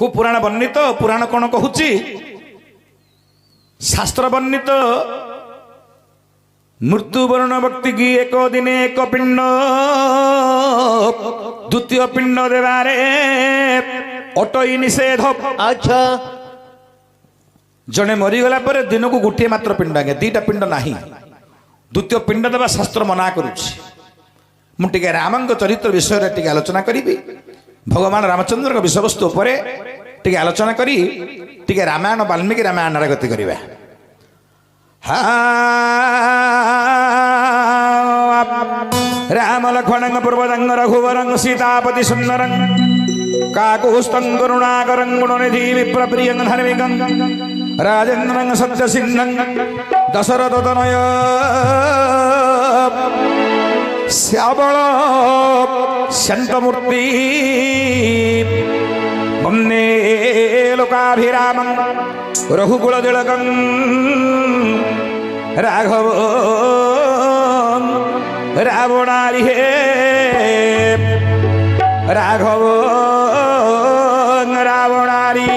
को पुराण वर्णित पुराण कौन कहूची शास्त्र वर्णित मृत्युवर्ण व्यक्ति की एक दिने एक पिंड द्वितीय पिंड देवारे अटई निषेध। अच्छा जड़े मरीगला पर दिन को गोटे मात्र पिंड आगे दीटा पिंड नहीं द्वितीय पिंड देवा शास्त्र मना करुच्ची। मुझे रामंग चरित्र विषय टे आलोचना करी भगवान रामचंद्र विषय वस्तु टे आलोचना करी टे रामायण वाल्मीकि रामायण गति करवा। राम लक्ष्मण पूर्वजंग रघुवरंग सीतापति सुंदरं काकुस्तं करुणाकरं गुणनिधि विप्रप्रियं धार्मिकं राजेन्द्रं सत्यसिंहं दशरथतनय श्यामल शान्तमूर्ति वन्दे लोकाभिरामं रघुकुलतिलकं राघव रावणारि राघव रावणारि।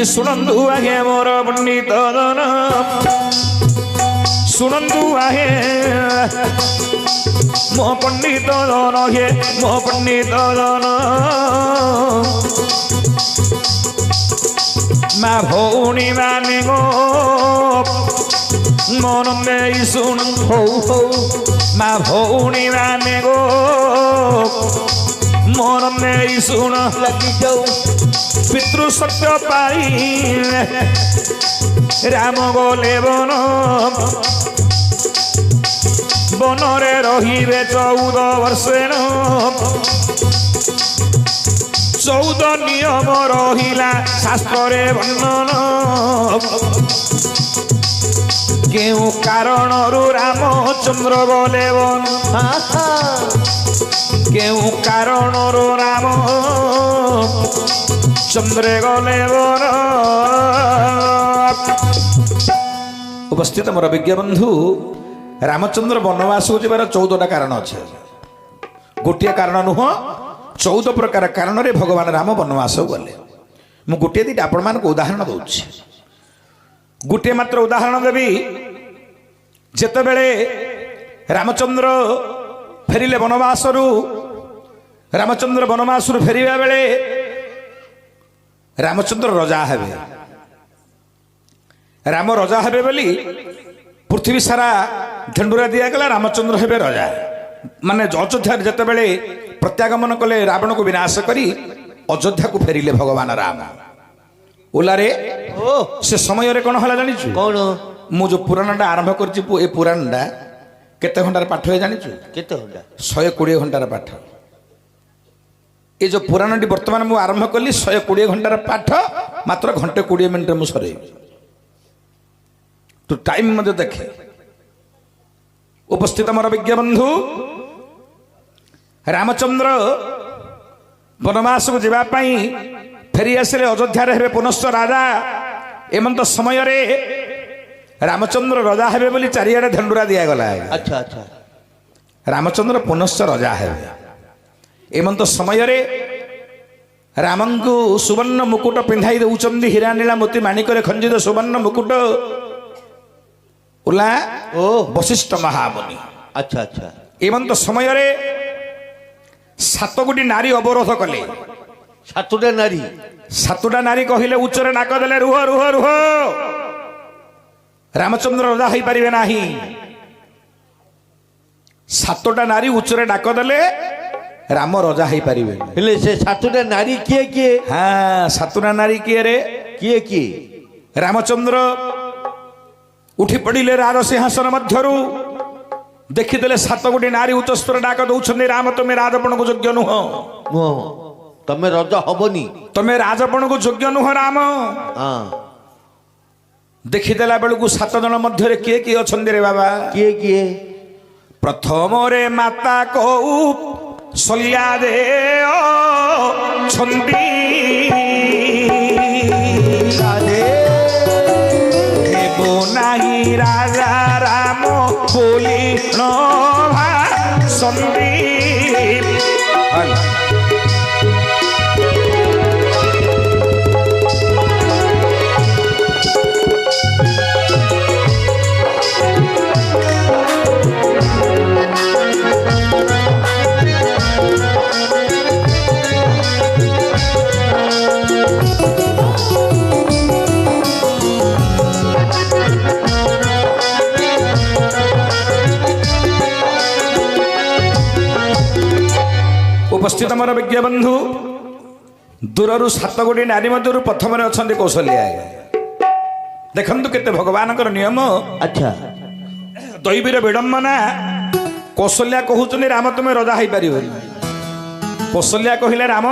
सुनंदु आहे मोर पंडित दन सुनंदु आहे मो पंडित दन हे मो पंडित दन मा भौणी माने गो मन में सुन हो हो मा भौणी माने गो मन में सुन लगी जाऊ पितृ सत्य पाई राम गले बन बनरे रहिबे 14 वर्षेण 14 नियम रहिला शास्त्रे वर्णन केउ कारणरु रामचंद्र गले बन केउ कारणरु राम चंद्रे गले बर। उपस्थित मोर विज्ञ बंधु रामचंद्र वनवास को जबार 14टा कारण अच्छे गोटे कारण नुह 14 प्रकार कारण रे भगवान राम वनवास गले। मु गोटे दीटा आपण मान उदाहरण दूची गोटे मात्र उदाहरण देवी जेते बेले रामचंद्र फेरिले वनवास रामचंद्र वनवास फेरिया बेले रामचंद्र रजा हेबे राम रजा हेबे बोली पृथ्वी सारा झंडुरा दिया गला रामचंद्र हेबे रजा माने अयोध्या जते बेले प्रत्यागमन कले रावण को विनाश करी अयोध्या को फेरिले भगवान राम ओलारे से समय रे कोन हला जानि छु कौन मु जो पुराणटा आरंभ करछि ए पुराणटा केते घंटार पाठ है जानि छु केते घंटा 120 घंटार पाठ। ये जो पुराणटी वर्तमान मु आरंभ कली 120 घंटार पाठ मात्र घंटे 20 मिनिट मु सरे तो टाइम मध्य देखे। उपस्थित मोर विज्ञ बंधु रामचंद्र वनवास को जीवा पाई फेरी आसिले अयोध्या रे पुनश्च राजा एमंत समय रे रामचंद्र राजा हेबे बोली चारियाडे झंडुरा दिया गला। अच्छा अच्छा रामचंद्र पुनश्च राजा हेबे एमंत समय रे रामंकु सुवर्ण मुकुट पिंधाई दउचंदी हीरा नीला मोती माणिकरे खंजित सुवर्ण मुकुट उला ओ वशिष्ठ महामुनि। अच्छा अच्छा एमंत समय रे 7 गोटी नारी अवरोध कले 7टा नारी 7टा नारी कहिले उच्चरे नाक देले रुह रुह रुह रामचंद्र राजा होई परिबे नाही। 7टा नारी उच्चरे डाक देले राम रजा हो पारे हेले से 7टा नारी किए किए हाँ 7टा नारी किए रे किए किए रामचंद्र उठी पड़िले राज सिंहासन मध्यरु देखिदेले 7 गोटी नारी उच्चस्वर डाक दौरान राम तुम्हें राजपण को योग्य नुह तमे रजा हबनी तुम्हें राजपण को योग्य नुह राम ଦେଖିଦେଲା ବେଳକୁ 7 ଜଣ ମଧ୍ୟରେ କିଏ କିଏ ଅଛନ୍ତି ରେ ବାବା? କିଏ ପ୍ରଥମରେ ମାତା କଉ ଶଲ୍ୟା ଦେ ଅଛନ୍ତି ହେବ ନାହିଁ ରାଜା ରାମ ବୋଲି ଭାସନ୍ତି। ଉପସ୍ଥିତ ମୋର ବିଜ୍ଞ ବନ୍ଧୁ, ଦୂରରୁ 7 ଗୋଟି ନାରୀ ମଧ୍ୟରୁ ପ୍ରଥମରେ ଅଛନ୍ତି କୌଶଲ୍ୟା। ଦେଖନ୍ତୁ କେତେ ଭଗବାନଙ୍କର ନିୟମ। ଆଚ୍ଛା ଦୈବୀର ବିଡ଼ମ୍ବନା। କୌଶଲ୍ୟା କହୁଛନ୍ତି ରାମ ତୁମେ ରଜା ହେଇପାରିବନି। କୌଶଲ୍ୟା କହିଲେ ରାମ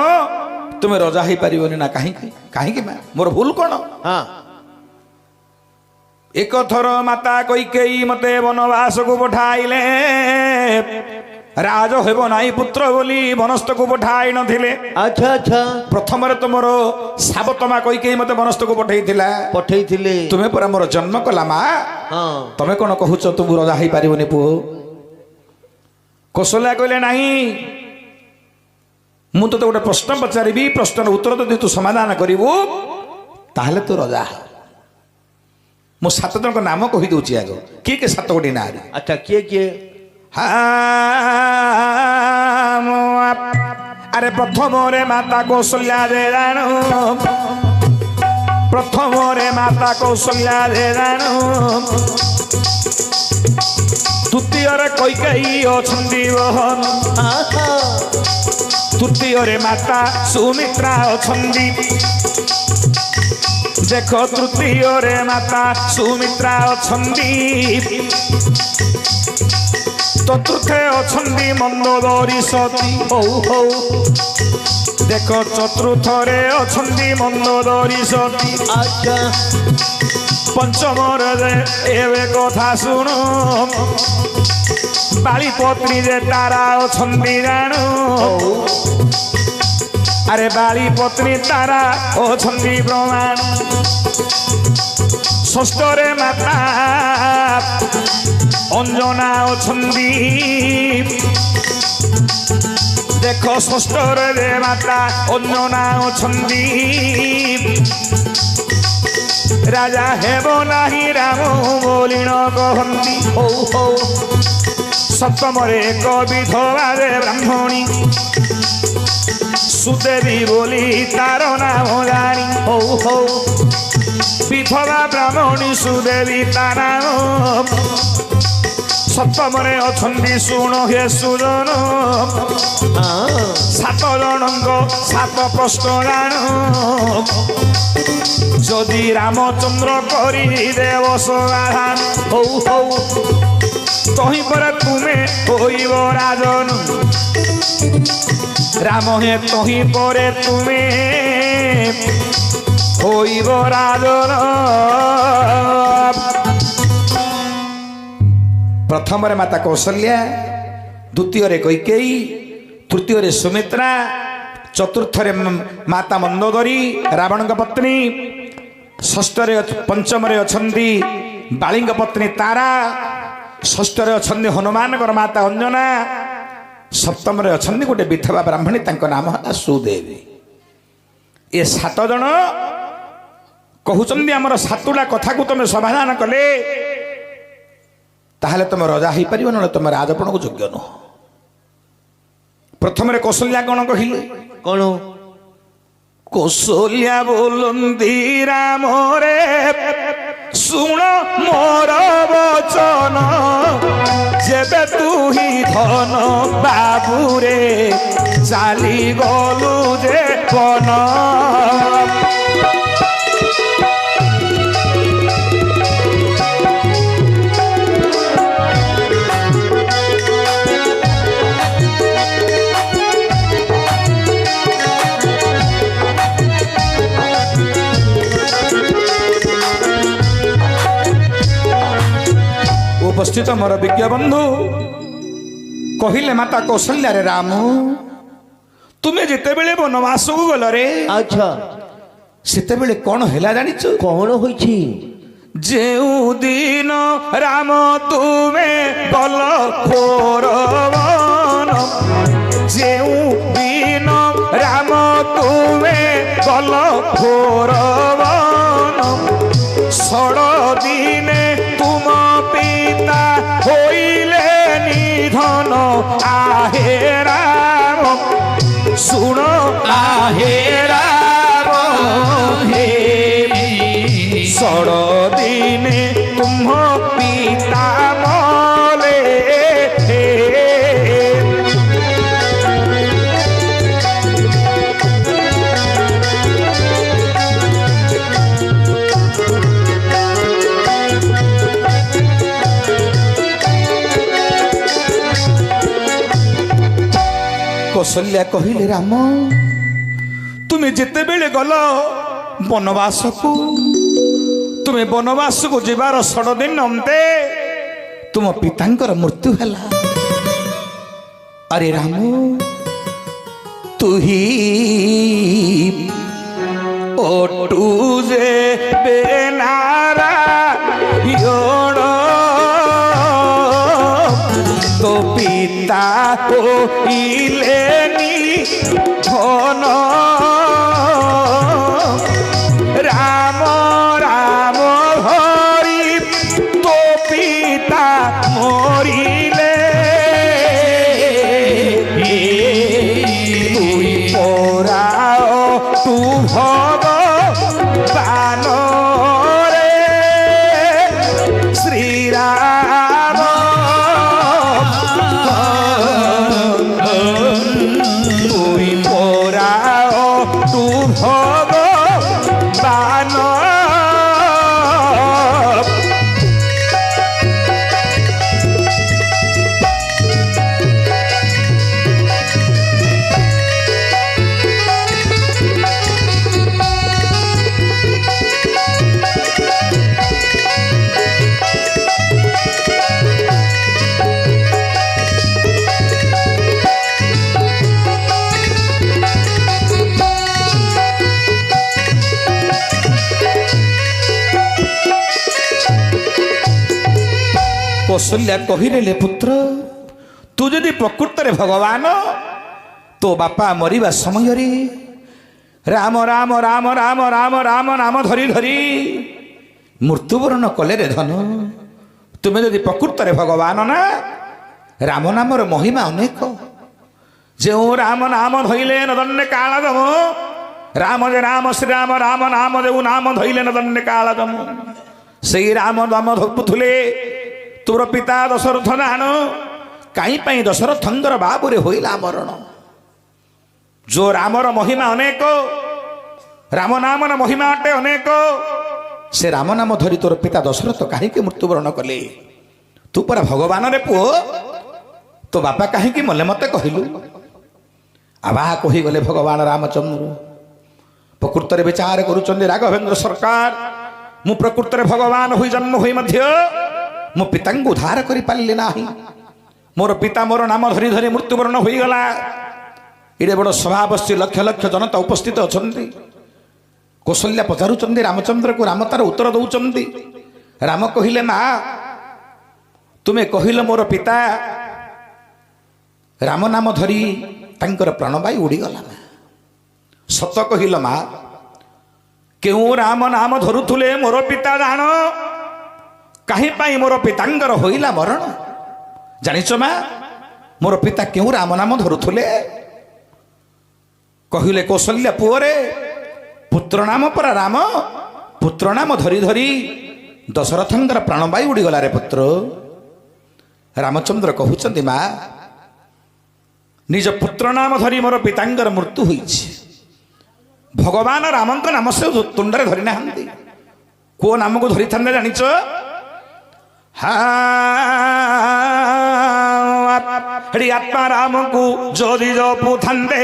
ତୁମେ ରଜା ହେଇପାରିବନି ନା। କାହିଁକି? କାହିଁକି ମା, ମୋର ଭୁଲ କ'ଣ? ହଁ ଏକ ଥର ମାତା କୈକେୟୀ ମତେ ବନବାସକୁ ପଠାଇଲେ। ରାଜ ହେବ ନାହିଁ ପୁତ୍ର ବୋଲି ବନସ୍ଥକୁ ପଠାଇ ନଥିଲେ। ଆଚ୍ଛା ଆଚ୍ଛା ପ୍ରଥମରେ ତୁମର ସାବତମା କୈକେୟୀ ମତେ ବନସ୍ଥକୁ ପଠେଇଥିଲା। ପଠେଇଥିଲେ। ତୁମେ ପରା ମୋର ଜନ୍ମ କଲା ମା। ହଁ ତମେ କ'ଣ କହୁଛ ତୁମକୁ ରଜା ହେଇପାରିବନି ପୁଅ? କୌଶଲ୍ୟା କହିଲେ ନାହିଁ, ମୁଁ ତତେ ଗୋଟେ ପ୍ରଶ୍ନ ପଚାରିବି, ପ୍ରଶ୍ନର ଉତ୍ତର ଯଦି ତୁ ସମାଧାନ କରିବୁ ତାହେଲେ ତୁ ରଜା। ମୁଁ 7 ଜଣଙ୍କ ନାମ କହିଦେଉଛି ଆଗ। କିଏ କିଏ 7 ଗୋଟି ନାରୀ? ଆଚ୍ଛା କିଏ? ଆରେ ପ୍ରଥମରେ ମାତା କୌଶଲ୍ୟା ରେ ଜାଣୁ, ପ୍ରଥମରେ ମାତା କୌଶଲ୍ୟା ରେ ଜାଣୁ, ତୃତୀୟରେ କୈକେୟୀ ଅଛନ୍ତି ବହନ, ତୃତୀୟରେ ମାତା ସୁମିତ୍ରା ଅଛନ୍ତି। ଦେଖ ତୃତୀୟରେ ମାତା ସୁମିତ୍ରା ଅଛନ୍ତି, ଚତୁର୍ଥେ ଅଛନ୍ତି ମନ୍ଦୋଦରୀ ସତୀ। ଦେଖ ଚତୁର୍ଥରେ ଅଛନ୍ତି ମନ୍ଦୋଦରୀ ସତୀ। ଆଚ୍ଛା ପଞ୍ଚମରେ ଏବେ କଥା ଶୁଣୁ, ବାଳି ପତ୍ନୀ ଯେ ତାରା ଅଛନ୍ତି ଜାଣୁ। ଆରେ ବାଳି ପତ୍ନୀ ତାରା ଅଛନ୍ତି ପ୍ରମାଣ। ଷଷ୍ଠରେ ମାତା ଅଞ୍ଜନା ଅଛନ୍ତି। ଦେଖ ଷଷ୍ଠରେ ମାତା ଅଞ୍ଜନା ଅଛନ୍ତି। ରାଜା ହେବ ନାହିଁ ରାମ ବୋଲି ନ କହନ୍ତି। ସପ୍ତମରେ ଏକ ବିଧବାରେ ବ୍ରାହ୍ମଣୀ, ସୁଦେବୀ ବୋଲି ତାର ନାମ ଜାଣି। ବିଧବା ବ୍ରାହ୍ମଣୀ ସୁଦେବୀ ତା ନାମ। ସପ୍ତମରେ ଅଛନ୍ତି ଶୁଣ ହେ ସୁଜନ, 7 ଜଣଙ୍କ 7 ପ୍ରଶ୍ନ ଜାଣ। ଯଦି ରାମଚନ୍ଦ୍ର କରିଦେବ ସମାଧାନ, ତହିଁ ପରେ ତୁମେ ହୋଇବ ରାଜନ। ରାମ হে ତହିଁ ପରେ ତୁମେ ହୋଇବ ରାଜନ। ପ୍ରଥମରେ ମାତା କୌଶଲ୍ୟା, ଦ୍ୱିତୀୟରେ କୈକେୟୀ, ତୃତୀୟରେ ସୁମିତ୍ରା, ଚତୁର୍ଥରେ ମାତା ମନ୍ଦୋଦରୀ ରାବଣଙ୍କ ପତ୍ନୀ, ଷଷ୍ଠରେ ପଞ୍ଚମରେ ଅଛନ୍ତି ବାଳିଙ୍କ ପତ୍ନୀ ତାରା, ଷଷ୍ଠରେ ଅଛନ୍ତି ହନୁମାନଙ୍କର ମାତା ଅଞ୍ଜନା, ସପ୍ତମରେ ଅଛନ୍ତି ଗୋଟେ ବିଧବା ବ୍ରାହ୍ମଣୀ, ତାଙ୍କ ନାମ ହେଲା ସୁଦେବୀ। ଏ 7 ଜଣ କହୁଛନ୍ତି ଆମର 7ଟା କଥାକୁ ତମେ ସମାଧାନ କଲେ ତାହେଲେ ତମେ ରଜା ହେଇପାରିବ, ନହେଲେ ତମେ ରାଜପଣକୁ ଯୋଗ୍ୟ ନୁହ। ପ୍ରଥମରେ କୌଶଲ୍ୟା କ'ଣ କହିଲେ? କ'ଣ? କୌଶଲ୍ୟା ବୋଲନ୍ତି ରାମରେ ଶୁଣ ମୋର ବଚନ, ଯେବେ ତୁ ହି ଧନ ବାବୁରେ ଚାଲି ଗଲୁ ଯେ ବନ। उपस्थित मोर विज्ञ बंधु कहले माता कौशल्या रे राम तुम्हें जिते बेले बनवास को गल रे अच्छा सेते बेले कौन हैला जानिच कौन होइछि जेउ दिन राम तुम्हें गल कोरवन जेउ दिन राम तुम्हें गल कोरवन षड़ दिने तुम पिता होइले निधन आहे राम सुन आहे राम हे षड़ दिने तुम पिता मले कौशल्या कहले राम तुम्हें जिते बेले गल बनवास को तुम्हें बनवास को जीवार 6 दिन अंते तुम पितांकर मृत्यु हैला अरे राम तू ही ओटू जे बेनारा योड़ तो पिता को इलेनी धन राम राम हरि तो पिता मरिले तुई पराओ तू भगवान रे श्री राम তুই পরাও তু ভগবান कौशल्या कहिले पुत्र तू जदि प्रकृत भगवान तो बापा मरिबा समय राम राम राम राम राम राम नाम धरी धरी मृत्युवरण कले रे धन तुम्हें जदि प्रकृत भगवान ना राम नामर महिमा अनेक जो राम नाम धैले नदन्य काल दम राम जे राम श्री राम राम नाम जो नाम धैले नदन्य काल दम से राम नाम धपुले तोर पिता दशरथ नाण कहीं दशरथंगर बाबुरे होइला मरण जो रामर महिमा अनेक राम नामर महिमा अटे अनेक से राम नाम धरी तोर पिता दशरथ कहीं मृत्युवरण कले तू परा भगवान रे पुओ तो बापा कहीं मले मते कहलु आबा कही गले भगवान रामचंद्र प्रकृत विचार करुचंदी राघवेंद्र सरकार मु प्रकृत भगवान हुई जन्म हुई मध्य मो पिता उद्धार करि पारली नाही मोर पिता मोर नाम धरी धरी मृत्युवरण हो गला इडे बड़ सभा बसी लक्ष लक्ष जनता उपस्थित अछंती कौशल्या पचारुचंदी रामचंद्र को राम तार उत्तर दउचंदी राम कहिले मा तुमे कहिलो मोर पिता राम नाम धरी तांकर प्राणवायु उड़ी गला सत कहिलो मा केउ राम नाम धरुथुले मोर पिता जान कहीं मोर पितांगर होइला मरण जानिच मा मोर पिता क्यों राम नाम धरुथुले कहले कौशल्या पुअरे पुत्र नाम परा राम पुत्र नाम धरी धरी दशरथंगर प्राणवायु उड़ी गला रे पुत्र रामचंद्र कहउचंदी मा निज पुत्र नाम धरी मोर पितांगर मृत्यु होइछि भगवान रामंक नाम से तुंडरे धरी नाहंती को नाम को धरी थांदे जानिच आत्मा राम को जदि जपु थांदे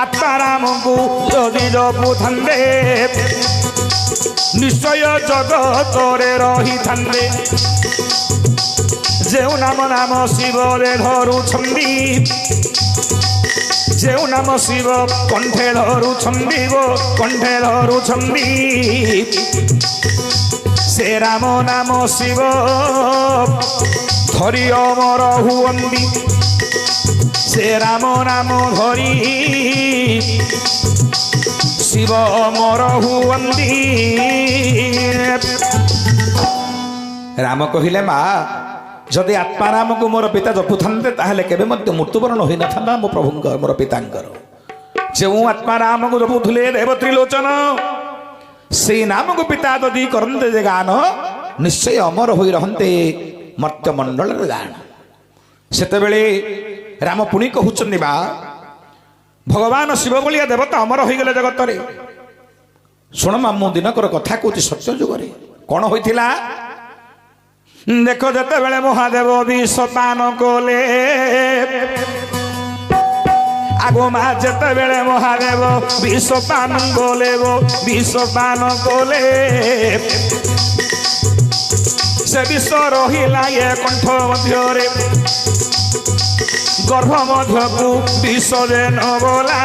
आत्मा राम को जदि जपु थांदे ନିଶ୍ଚୟ ଜଗତରେ ରହିଥାନ୍ତେ ଯେଉଁ ନାମ ନାମ ଶିବରେ ଧରୁଛନ୍ତି ଯେଉଁ ନାମ ଶିବ କଣ୍ଠେ ଧରୁଛନ୍ତି ଗୋ କଣ୍ଠେ ଧରୁଛନ୍ତି ସେ ରାମ ନାମ ଶିବ ଧରି ଅମର ହୁଅନ୍ତି ସେ ରାମ ନାମ ଧରି ଶିବ ଅମର ହୁଅନ୍ତି। ରାମ କହିଲେ ମା ଯଦି ଆତ୍ମାରାମକୁ ମୋର ପିତା ଜପୁଥାନ୍ତେ ତାହେଲେ କେବେ ମଧ୍ୟ ମୃତ୍ୟୁବରଣ ହୋଇନଥାନ୍ତା ମୋ ପ୍ରଭୁଙ୍କର ମୋର ପିତାଙ୍କର। ଯେଉଁ ଆତ୍ମାରାମକୁ ଜପୁଥିଲେ ଦେବତ୍ରିଲୋଚନ ସେଇ ନାମକୁ ପିତା ଯଦି କରନ୍ତେ ଯେ ଗାନ ନିଶ୍ଚୟ ଅମର ହୋଇ ରହନ୍ତେ ମର୍ତ୍ତ୍ୟମଣ୍ଡଳରେ ଗାନ। ସେତେବେଳେ ରାମ ପୁଣି କହୁଛନ୍ତି ବା ଭଗବାନ ଶିବ ଭଳିଆ ଦେବତା ଅମର ହୋଇଗଲେ ଜଗତରେ। ଶୁଣ ମା ମୁଁ ଦିନକର କଥା କହୁଛି ସତ୍ୟ ଯୁଗରେ କ'ଣ ହୋଇଥିଲା ଦେଖ ଯେତେବେଳେ ମହାଦେବ ବିଷ ପାନ କଲେ ଆଗ ମା ଯେତେବେଳେ ମହାଦେବ ବିଷ ପାନ କଲେ ବିଷ ପାନ କଲେ ସେ ବିଷ ରହିଲା ଏ କଣ୍ଠ ମଧ୍ୟରେ ଗର୍ଭ ମଧ୍ୟକୁ ବିଷ ଦେନ ଗଲା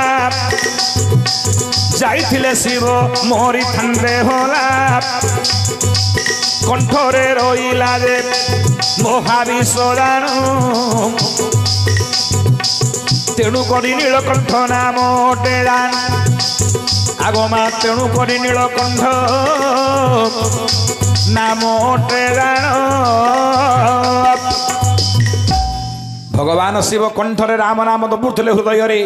ଯାଇଥିଲେ ଶିବ ମରିଥାନ୍ତେ ହେଲା କଣ୍ଠରେ ରହିଲା ଯେ ମହାବିଷ ଜାଣୁ ତେଣୁ କରି ନୀଳକଣ୍ଠ ନାମ ଟେରାନ ଆଗ ମା ତେଣୁ କରି ନୀଳକଣ୍ଠ ନାମ ଟେରାନ। ଭଗବାନ ଶିବ କଣ୍ଠରେ ରାମ ନାମ ଜପୁଥିଲେ ହୃଦୟରେ।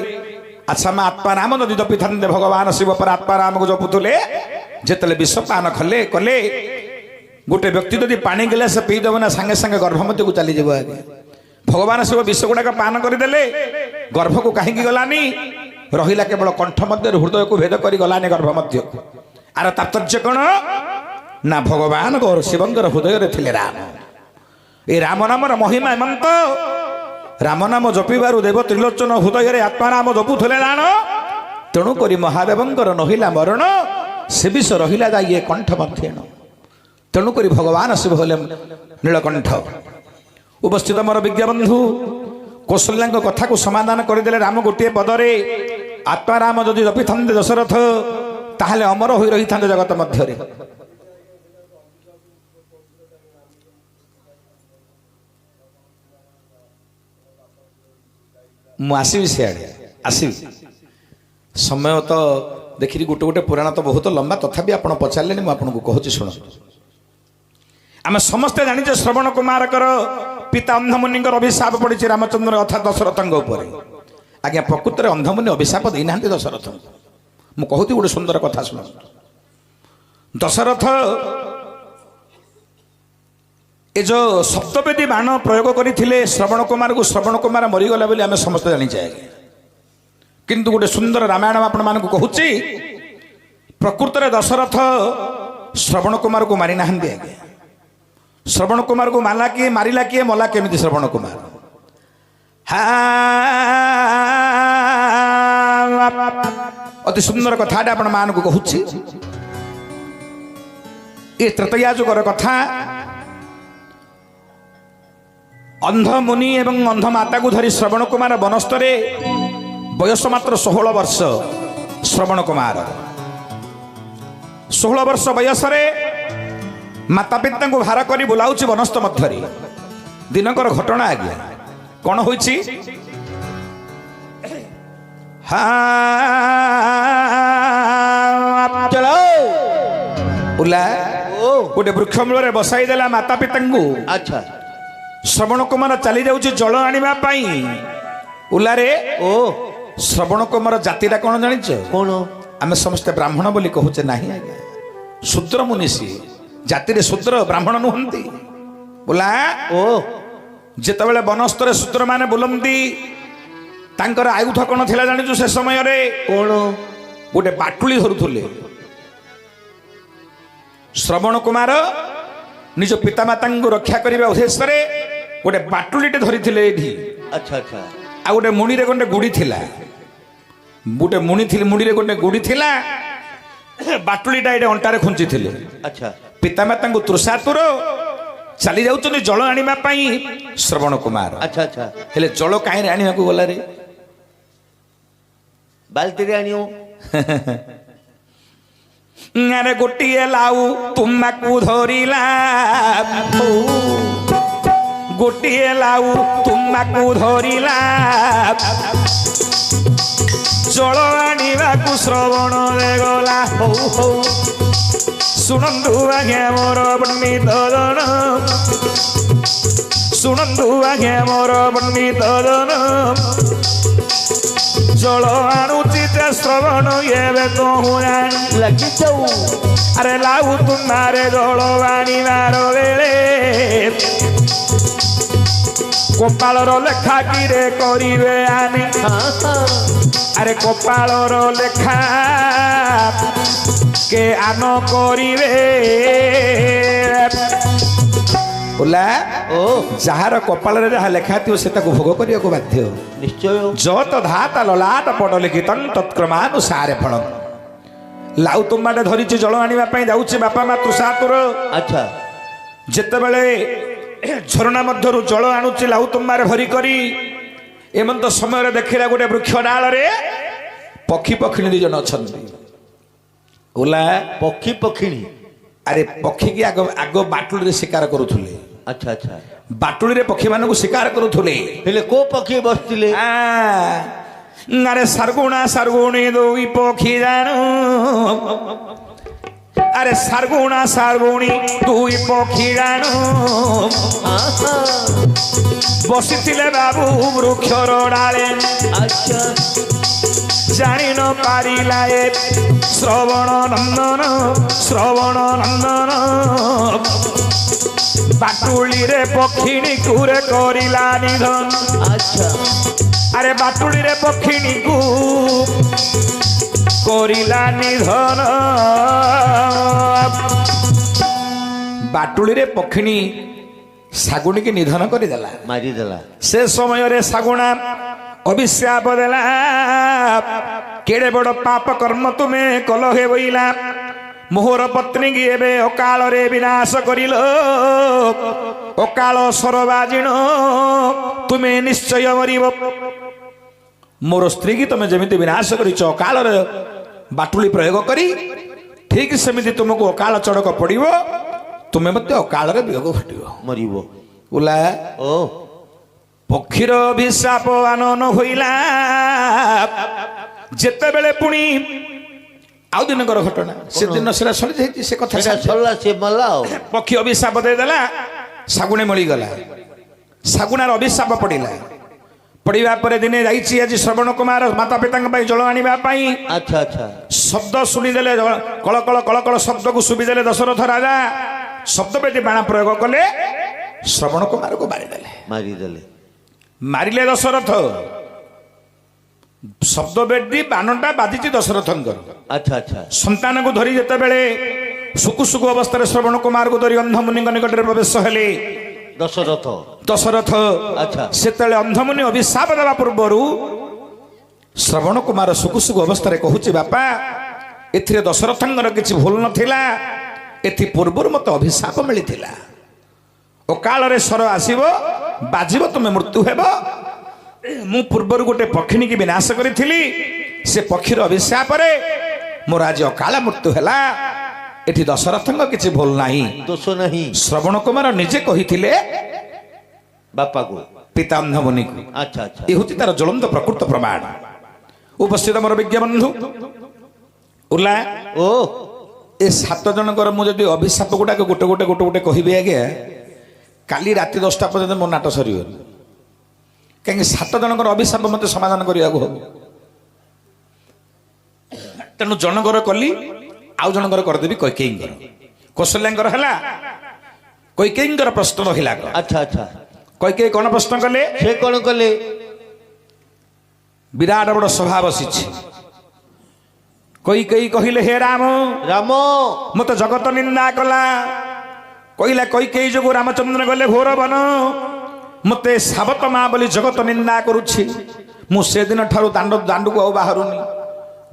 ଆଚ୍ଛା ମା ଆତ୍ମା ନାମ ଯଦି ଜପିଥାନ୍ତେ ଭଗବାନ ଶିବ ପରେ ଆତ୍ମା ନାମକୁ ଜପୁଥିଲେ ଯେତେବେଳେ ବିଷ ପାନ କଲେ ଗୋଟେ ବ୍ୟକ୍ତି ଯଦି ପାଣି ଗିଲାସ ପିଇଦେବ ନା ସାଙ୍ଗେ ସାଙ୍ଗେ ଗର୍ଭ ମଧ୍ୟକୁ ଚାଲିଯିବ ଆଜ୍ଞା। ଭଗବାନ ଶିବ ବିଷ ଗୁଡ଼ାକ ପାନ କରିଦେଲେ ଗର୍ଭକୁ କାହିଁକି ଗଲାନି ରହିଲା କେବଳ କଣ୍ଠ ମଧ୍ୟରୁ ହୃଦୟକୁ ଭେଦ କରି ଗଲାନି ଗର୍ଭ ମଧ୍ୟକୁ। ଆର ତାତ୍ପର୍ଯ୍ୟ କ'ଣ ନା ଭଗବାନ ଶିବଙ୍କର ହୃଦୟରେ ଥିଲେ ରାମ। ଏ ରାମ ନାମର ମହିମା ଏମନ୍ତ ରାମ ନାମ ଜପିବାରୁ ଦେବ ତ୍ରିଲୋଚନ ହୃଦୟରେ ଆତ୍ମା ନାମ ଜପୁଥିଲେ ଜାଣ ତେଣୁ କରି ମହାଦେବଙ୍କର ନହିଲା ମରଣ ସେ ବିଷ ରହିଲା ଯାଇ ଏ କଣ୍ଠ ମଧ୍ୟଣ। ତେଣୁକରି ଭଗବାନ ଶିବ ହେଲେ ନୀଳକଣ୍ଠ। ଉପସ୍ଥିତ ମୋର ବିଜ୍ଞବନ୍ଧୁ କୌଶଲ୍ୟାଙ୍କ କଥାକୁ ସମାଧାନ କରିଦେଲେ ରାମ ଗୋଟିଏ ପଦରେ ଆତ୍ମାରାମ ଯଦି ଜପିଥାନ୍ତେ ଦଶରଥ ତାହେଲେ ଅମର ହୋଇ ରହିଥାନ୍ତେ ଜଗତ ମଧ୍ୟରେ। ମୁଁ ଆସିବି ସିଆଡ଼େ ଆସିବି ସମୟ ତ ଦେଖିଲି ଗୋଟେ ଗୋଟେ ପୁରାଣ ତ ବହୁତ ଲମ୍ବା ତଥାପି ଆପଣ ପଚାରିଲେନି ମୁଁ ଆପଣଙ୍କୁ କହୁଛି ଶୁଣ। ଆମେ ସମସ୍ତେ ଜାଣିଛେ ଶ୍ରବଣ କୁମାରଙ୍କର ପିତା ଅନ୍ଧମୁନିଙ୍କର ଅଭିଶାପ ପଡ଼ିଛି ରାମଚନ୍ଦ୍ର ଅର୍ଥାତ୍ ଦଶରଥଙ୍କ ଉପରେ। ଆଜ୍ଞା ପ୍ରକୃତରେ ଅନ୍ଧମୁନି ଅଭିଶାପ ଦେଇନାହାନ୍ତି ଦଶରଥଙ୍କୁ। ମୁଁ କହୁଛି ଗୋଟେ ସୁନ୍ଦର କଥା ଶୁଣନ୍ତୁ। ଦଶରଥ ଏ ଯେଉଁ ସପ୍ତବେଦୀ ବାଣ ପ୍ରୟୋଗ କରିଥିଲେ ଶ୍ରବଣ କୁମାରକୁ ଶ୍ରବଣ କୁମାର ମରିଗଲା ବୋଲି ଆମେ ସମସ୍ତେ ଜାଣିଛେ ଆଜ୍ଞା। କିନ୍ତୁ ଗୋଟେ ସୁନ୍ଦର ରାମାୟଣ ଆପଣମାନଙ୍କୁ କହୁଛି ପ୍ରକୃତରେ ଦଶରଥ ଶ୍ରବଣ କୁମାରକୁ ମାରି ନାହାନ୍ତି ଆଜ୍ଞା। ଶ୍ରବଣ କୁମାରକୁ ମାଲା କିଏ ମାରିଲା କିଏ ମଲା କେମିତି ଶ୍ରବଣ କୁମାର? ଅତି ସୁନ୍ଦର କଥାଟା ଆପଣ ମାନଙ୍କୁ କହୁଛି। ଏ ତ୍ରେତୟା ଯୁଗର କଥା। ଅନ୍ଧ ମୁନି ଏବଂ ଅନ୍ଧ ମାତାକୁ ଧରି ଶ୍ରବଣ କୁମାର ବନସ୍ତରେ ବୟସ ମାତ୍ର 16 ବର୍ଷ। ଶ୍ରବଣ କୁମାର 16 ବର୍ଷ ବୟସରେ ମାତା ପିତାଙ୍କୁ ଭାର କରି ବୁଲାଉଛି ବନସ୍ତ ମଧ୍ୟରେ। ଦିନକର ଘଟଣା ଆଜ୍ଞା କ'ଣ ହୋଇଛି? ଗୋଟେ ବୃକ୍ଷ ମୂଳରେ ବସାଇ ଦେଲା ମାତା ପିତାଙ୍କୁ। ଆଚ୍ଛା ଶ୍ରବଣ କୁମାର ଚାଲି ଯାଉଛି ଜଳ ଆଣିବା ପାଇଁ। ଉଲାରେ ଶ୍ରବଣ କୁମାର ଜାତିଟା କ'ଣ ଜାଣିଛ? କ'ଣ? ଆମେ ସମସ୍ତେ ବ୍ରାହ୍ମଣ ବୋଲି କହୁଛେ ନାହିଁ ଆଜ୍ଞା। ଶୂଦ୍ର ମୁନି ସିଏ। ଜାତିରେ ଶୂଦ୍ର ବ୍ରାହ୍ମଣ ନୁହନ୍ତି। ବୋଲା ଯେତେବେଳେ ବନସ୍ତରେ ଶୂଦ୍ରମାନେ ବୁଲନ୍ତି ତାଙ୍କର ଆୟୁଧ କ'ଣ ଥିଲା ଜାଣିଛୁ ସେ ସମୟରେ? କ'ଣ? ଗୋଟେ ବାଟୁଳି ଧରୁଥିଲେ। ଶ୍ରବଣ କୁମାର ନିଜ ପିତାମାତାଙ୍କୁ ରକ୍ଷା କରିବା ଉଦ୍ଦେଶ୍ୟରେ ଗୋଟେ ବାଟୁଳିଟେ ଧରିଥିଲେ ଏଠି। ଆଚ୍ଛା ଆଚ୍ଛା। ଆଉ ଗୋଟେ ମୁଣିରେ ଗୋଟେ ଗୁଡ଼ି ଥିଲା। ଗୋଟେ ମୁଣିରେ ଗୋଟେ ଗୁଡ଼ି ଥିଲା। ବାଟୁଳିଟା ଏଇଟା ଅଣ୍ଟାରେ ଖୁଞ୍ଚିଥିଲେ ଆଚ୍ଛା ପିତାମାତାଙ୍କୁ ତୃଷାତୁର ଚାଲି ଯାଉଛନ୍ତି ଜଳ ଆଣିବା ପାଇଁ ଶ୍ରବଣ କୁମାର ଆଚ୍ଛା ଆଚ୍ଛା ହେଲେ ଜଳ କାହିଁରେ ଆଣିବାକୁ ଗଲାରେ ବାଲ୍ଟିରେ ଆଣିବ ଆରେ ଗୋଟିଏ ଲାଉ ତୁମାକୁ ଧରିଲା ଗୋଟିଏ ଲାଉ ତୁମାକୁ ଧରିଲା ଜଳ ଆଣିବାକୁ ଶ୍ରବଣ ଗଲା ହଉ ହଉ ଶୁଣନ୍ତୁ ଆଜ୍ଞା ମୋର ପଣ୍ଡିତ ଜନ ଶୁଣନ୍ତୁ ଆଜ୍ଞା ମୋର ପଣ୍ଡିତ ଜନ ଜଳ ଆଣୁଛି ଯେ ଶ୍ରବଣ ଏବେ କହୁଣା ଲାଗିଯାଉ ଆରେ ଲାଉ ତୁମାରେ ଜଳ ଆଣିବାର ବେଳେ କପାଳର ଲେଖା କିରେ କରିବେ ଆମେ ଆରେ କପାଳର ଲେଖା କେ ଆନ କରିବେ ଓଲା ଓ ଯାହାର କପାଳରେ ଯାହା ଲେଖା ଥିବ ସେ ତାକୁ ଭୋଗ କରିବାକୁ ବାଧ୍ୟ ନିଶ୍ଚୟ ଯତ ଧାତା ଲଲାଟ ପଟ ଲିଖିତଂ ତତ୍କ୍ରମାନୁସାରେ ଫଳ ଲାଉ ତୁମ୍ବାଟେ ଧରିଛି ଜଳ ଆଣିବା ପାଇଁ ଯାଉଛି ବାପା ମା ତୃଷାତୁର ଆଚ୍ଛା ଯେତେବେଳେ ଝରଣା ମଧ୍ୟରୁ ଜଳ ଆଣୁଛି ଲାଉ ତୁମ୍ବାରେ ଭରି କରି ଏମନ୍ତ ସମୟରେ ଦେଖିଲା ଗୋଟେ ବୃକ୍ଷ ଡାଳରେ ପକ୍ଷୀ ପକ୍ଷିଣୀ ଦି ଜଣ ଅଛନ୍ତି ଓଲା ପକ୍ଷୀ ପକ୍ଷିଣୀ ଆରେ ପକ୍ଷୀକି ଆଗ ଆଗ ବାଟୁଳିରେ ଶିକାର କରୁଥିଲେ ଆଚ୍ଛା ଆଚ୍ଛା ବାଟୁଳିରେ ପକ୍ଷୀ ମାନଙ୍କୁ ଶିକାର କରୁଥିଲେ ହେଲେ କୋଉ ପକ୍ଷୀ ବସିଥିଲେ ଆରେ ସାରଗୁଣା ସାରଗୁଣୀ ଦୁଇ ପକ୍ଷୀ ଜାଣୁ ଆରେ ସାରଗୁଣା ସାରଗୁଣୀ ଦୁଇ ପକ୍ଷୀ ଜାଣୁ ବସିଥିଲେ ବାବୁ ବୃକ୍ଷର ଡାଳେ ଆଚ୍ଛା ଜାଣି ନ ପାରିଲା ଏ ଶ୍ରବଣ ନନ୍ଦନ ବାଟୁଳିରେ ପକ୍ଷିଣୀକୁ ରେ କରିଲା ନିଧନ ଆଚ୍ଛା ଆରେ ବାଟୁଳିରେ ପକ୍ଷିଣୀକୁ କରିଲା ନିଧନ ବାଟୁଳିରେ ପକ୍ଷିଣୀ ଶାଗୁଣିକି ନିଧନ କରିଦେଲା ମାରିଦେଲା ସେ ସମୟରେ ଶାଗୁଣା ଅଭିଶାପ ଦେଲା କେଡ଼େ ବଡ଼ ପାପ କର୍ମ ତୁମେ କଲ ହେ ବୋଇଲା ମୋହର ପତ୍ନୀକି ଏବେ ଅକାଳରେ ବିନାଶ କରିଲ ଅକାଳ ସରବାଜିଣ ତୁମେ ନିଶ୍ଚୟ ମରିବ ମୋର ସ୍ତ୍ରୀକି ତମେ ଯେମିତି ବିନାଶ କରିଛ ଅକାଳରେ ବାଟୁଳି ପ୍ରୟୋଗ କରି ଠିକ ସେମିତି ତୁମକୁ ଅକାଳ ଚଡ଼କ ପଡ଼ିବ ତୁମେ ମଧ୍ୟ ଅକାଳରେ ବିୟୋଗ ଘଟିବ ମରିବ ଓଲା ଓ ପକ୍ଷୀର ଅଭିଶାପ ଆନନ ହୋଇଲା ଯେତେବେଳେ ପୁଣି ଆଉ ଦିନକର ଘଟଣା ସେଦିନ ସେଟା ସରିଯାଇଛି ସେ କଥା ସେଟା ସରିଲା ସେ ମଲା ଆଉ ପକ୍ଷୀ ଅଭିଶାପ ଦେଇଦେଲା ଶାଗୁଣୀ ମଳିଗଲା ଶାଗୁଣାର ଅଭିଶାପ ପଡ଼ିଲା ପଡ଼ିବା ପରେ ଦିନେ ଯାଇଛି ଆଜି ଶ୍ରବଣ କୁମାର ମାତା ପିତାଙ୍କ ପାଇଁ ଜଳ ଆଣିବା ପାଇଁ ଆଚ୍ଛା ଆଚ୍ଛା ଶବ୍ଦ ଶୁଣିଦେଲେ କଳକଳ କଳକଳ ଶବ୍ଦକୁ ଶୁଭିଦେଲେ ଦଶରଥ ରାଜା ଶବ୍ଦ ବେଦି ବାଣ ପ୍ରୟୋଗ କଲେ ଶ୍ରବଣ କୁମାରକୁ ମାରିଦେଲେ ମାରିଦେଲେ ମାରିଲେ ଦଶରଥ ଶବ୍ଦ ବେଦି ବାଣଟା ବାଜିଛି ଦଶରଥଙ୍କର ଆଚ୍ଛା ଆଚ୍ଛା ସନ୍ତାନକୁ ଧରି ଯେତେବେଳେ ସୁକୁ ସୁକୁ ଅବସ୍ଥାରେ ଶ୍ରବଣ କୁମାରକୁ ଧରି ଅନ୍ଧମୁନିଙ୍କ ନିକଟରେ ପ୍ରବେଶ ହେଲେ ଦଶରଥ ଆଚ୍ଛା ସେତେବେଳେ ଅନ୍ଧମୁନି ଅଭିଶାପ ଦେବା ପୂର୍ବରୁ ଶ୍ରବଣ କୁମାର ସୁକୁ ସୁକୁ ଅବସ୍ଥାରେ କହୁଛି ବାପା ଏଥିରେ ଦଶରଥଙ୍କର କିଛି ଭୁଲ ନଥିଲା ଏଥି ପୂର୍ବରୁ ମୋତେ ଅଭିଶାପ ମିଳିଥିଲା ଅକାଳରେ ସ୍ୱର ଆସିବ ବାଜିବ ତୁମେ ମୃତ୍ୟୁ ହେବ ମୁଁ ପୂର୍ବରୁ ଗୋଟେ ପକ୍ଷିଣୀକି ବିନାଶ କରିଥିଲି ସେ ପକ୍ଷୀର ଅଭିଶାପରେ ମୋର ଆଜି ଅକାଳ ମୃତ୍ୟୁ ହେଲା ଏଠି ଦଶରଥଙ୍କ କିଛି ଭୁଲ ନାହିଁ ଦୋଷ ନାହିଁ ଶ୍ରବଣ କୁମାର ନିଜେ କହିଥିଲେ ବାପାକୁ ପିତା ଅନ୍ଧମୁନିକୁ ଆଚ୍ଛା ଆଚ୍ଛା ଏ ହେଉଛି ତାର ଜ୍ୱଳନ୍ତ ପ୍ରକୃତ ପ୍ରମାଣ ଉପସ୍ଥିତ ମୋର ବିଜ୍ଞ ବନ୍ଧୁ ଉଲା ଓ ଏ 7 ଜଣଙ୍କର ମୁଁ ଯଦି ଅଭିଶାପ ଗୁଡାକ ଗୋଟେ ଗୋଟେ ଗୋଟେ ଗୋଟେ କହିବି ଆଜ୍ଞା କାଲି ରାତି 10ଟା ପର୍ଯ୍ୟନ୍ତ ମୋ ନାଟ ସରିବନି କାହିଁକି 7 ଜଣଙ୍କର ଅଭିଶାପ ମୋତେ ସମାଧାନ କରିବାକୁ ହବ ତେଣୁ ଜଣଙ୍କର କଲି ଆଉ ଜଣଙ୍କର କରିଦେବି କୈକେୟୀଙ୍କର କୌଶଲ୍ୟାଙ୍କର ହେଲା କୈକେୟୀଙ୍କର ପ୍ରଶ୍ନ ରହିଲା ଆଚ୍ଛା ଆଚ୍ଛା କୈକେୟୀ କ'ଣ ପ୍ରଶ୍ନ କଲେ ସେ କ'ଣ କଲେ ବିରାଟ ବଡ଼ ସଭା ବସିଛି କୈକେୟୀ କହିଲେ ହେ ରାମ ରାମ ମୋତେ ଜଗତ ନିନ୍ଦା କଲା କହିଲା କୈକେୟୀ ଯୋଗୁଁ ରାମଚନ୍ଦ୍ର ଗଲେ ଘୋର ବନ ମୋତେ ସାବତ ମା ବୋଲି ଜଗତ ନିନ୍ଦା କରୁଛି ମୁଁ ସେଦିନ ଠାରୁ ଦାଣ୍ଡକୁ ଆଉ ବାହାରୁନି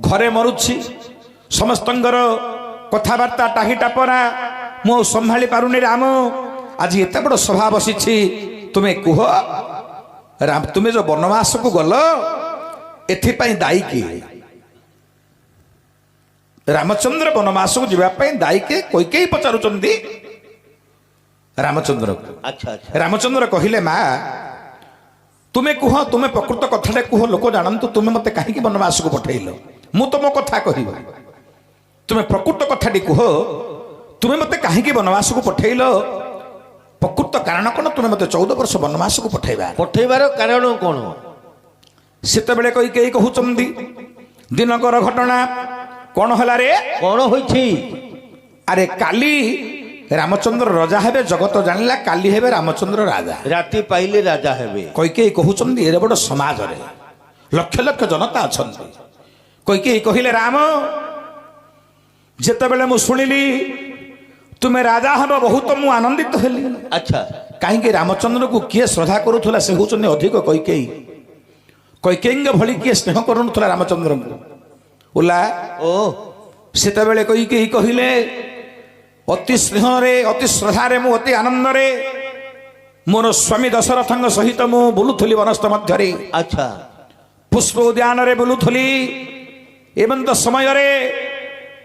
ଘରେ ମରୁଛି ସମସ୍ତଙ୍କର କଥାବାର୍ତ୍ତା ଟାହି ଟାପରା ମୁଁ ଆଉ ସମ୍ଭାଳି ପାରୁନି ରାମ। ଆଜି ଏତେ ବଡ଼ ସଭା ବସିଛି, ତୁମେ କୁହ ରାମ, ତୁମେ ଯୋଉ ବନବାସକୁ ଗଲ ଏଥିପାଇଁ ଦାୟୀ କିଏ? ରାମଚନ୍ଦ୍ର ବନବାସକୁ ଯିବା ପାଇଁ ଦାୟୀ କିଏ? କୈକେୟୀ ପଚାରୁଛନ୍ତି ରାମଚନ୍ଦ୍ରକୁ। ଆଚ୍ଛା ଆଚ୍ଛା ରାମଚନ୍ଦ୍ର କହିଲେ, ମା ତୁମେ କୁହ, ତୁମେ ପ୍ରକୃତ କଥାଟା କୁହ, ଲୋକ ଜାଣନ୍ତୁ ତୁମେ ମତେ କାହିଁକି ବନବାସକୁ ପଠେଇଲ। ମୁଁ ତ ମୋ କଥା କହିବି, ତୁମେ ପ୍ରକୃତ କଥାଟି କୁହ, ତୁମେ ମତେ କାହିଁକି ବନବାସକୁ ପଠେଇଲ? ପ୍ରକୃତ କାରଣ କ'ଣ ତୁମେ ମତେ 14 ବର୍ଷ ବନବାସକୁ ପଠେଇବା? ପଠେଇବାର କାରଣ କ'ଣ? ସେତେବେଳେ କୈକେୟୀ କହୁଛନ୍ତି, ଦିନକର ଘଟଣା। କ'ଣ ହେଲା ରେ? କ'ଣ ହୋଇଛି? ଆରେ କାଲି ରାମଚନ୍ଦ୍ର ରାଜା ହେବେ, ଜଗତ ଜାଣିଲା କାଲି ହେବେ ରାମଚନ୍ଦ୍ର ରାଜା। ରାତି ପାଇଲେ ରାଜା ହେବେ। କୈକେୟୀ କହୁଛନ୍ତି, ଏଡ଼େ ବଡ଼ ସମାଜରେ ଲକ୍ଷ ଲକ୍ଷ ଜନତା ଅଛନ୍ତି। କୈକେୟୀ କହିଲେ, ରାମ ଯେତେବେଳେ ମୁଁ ଶୁଣିଲି ତୁମେ ରାଜା ହେବ, ବହୁତ ମୁଁ ଆନନ୍ଦିତ ହେଲି। ଆଚ୍ଛା କାହିଁକି? ରାମଚନ୍ଦ୍ରକୁ କିଏ ଶ୍ରଦ୍ଧା କରୁଥିଲା? ସେ ହେଉଛନ୍ତି ଅଧିକ କୈକେୟୀ। କୈକେୟୀଙ୍କ ଭଳି କିଏ ସ୍ନେହ କରୁନଥିଲା ରାମଚନ୍ଦ୍ରଙ୍କୁ? ଓଲା ଓ ସେତେବେଳେ କୈକେୟୀ କହିଲେ, ଅତି ସ୍ନେହରେ, ଅତି ଶ୍ରଦ୍ଧାରେ, ମୁଁ ଅତି ଆନନ୍ଦରେ ମୋର ସ୍ୱାମୀ ଦଶରଥଙ୍କ ସହିତ ମୁଁ ବୁଲୁଥିଲି ବନସ୍ଥ ମଧ୍ୟରେ, ଆଚ୍ଛା ପୁଷ୍ପ ଉଦ୍ୟାନରେ ବୁଲୁଥିଲି। ଏମନ୍ତ ସମୟରେ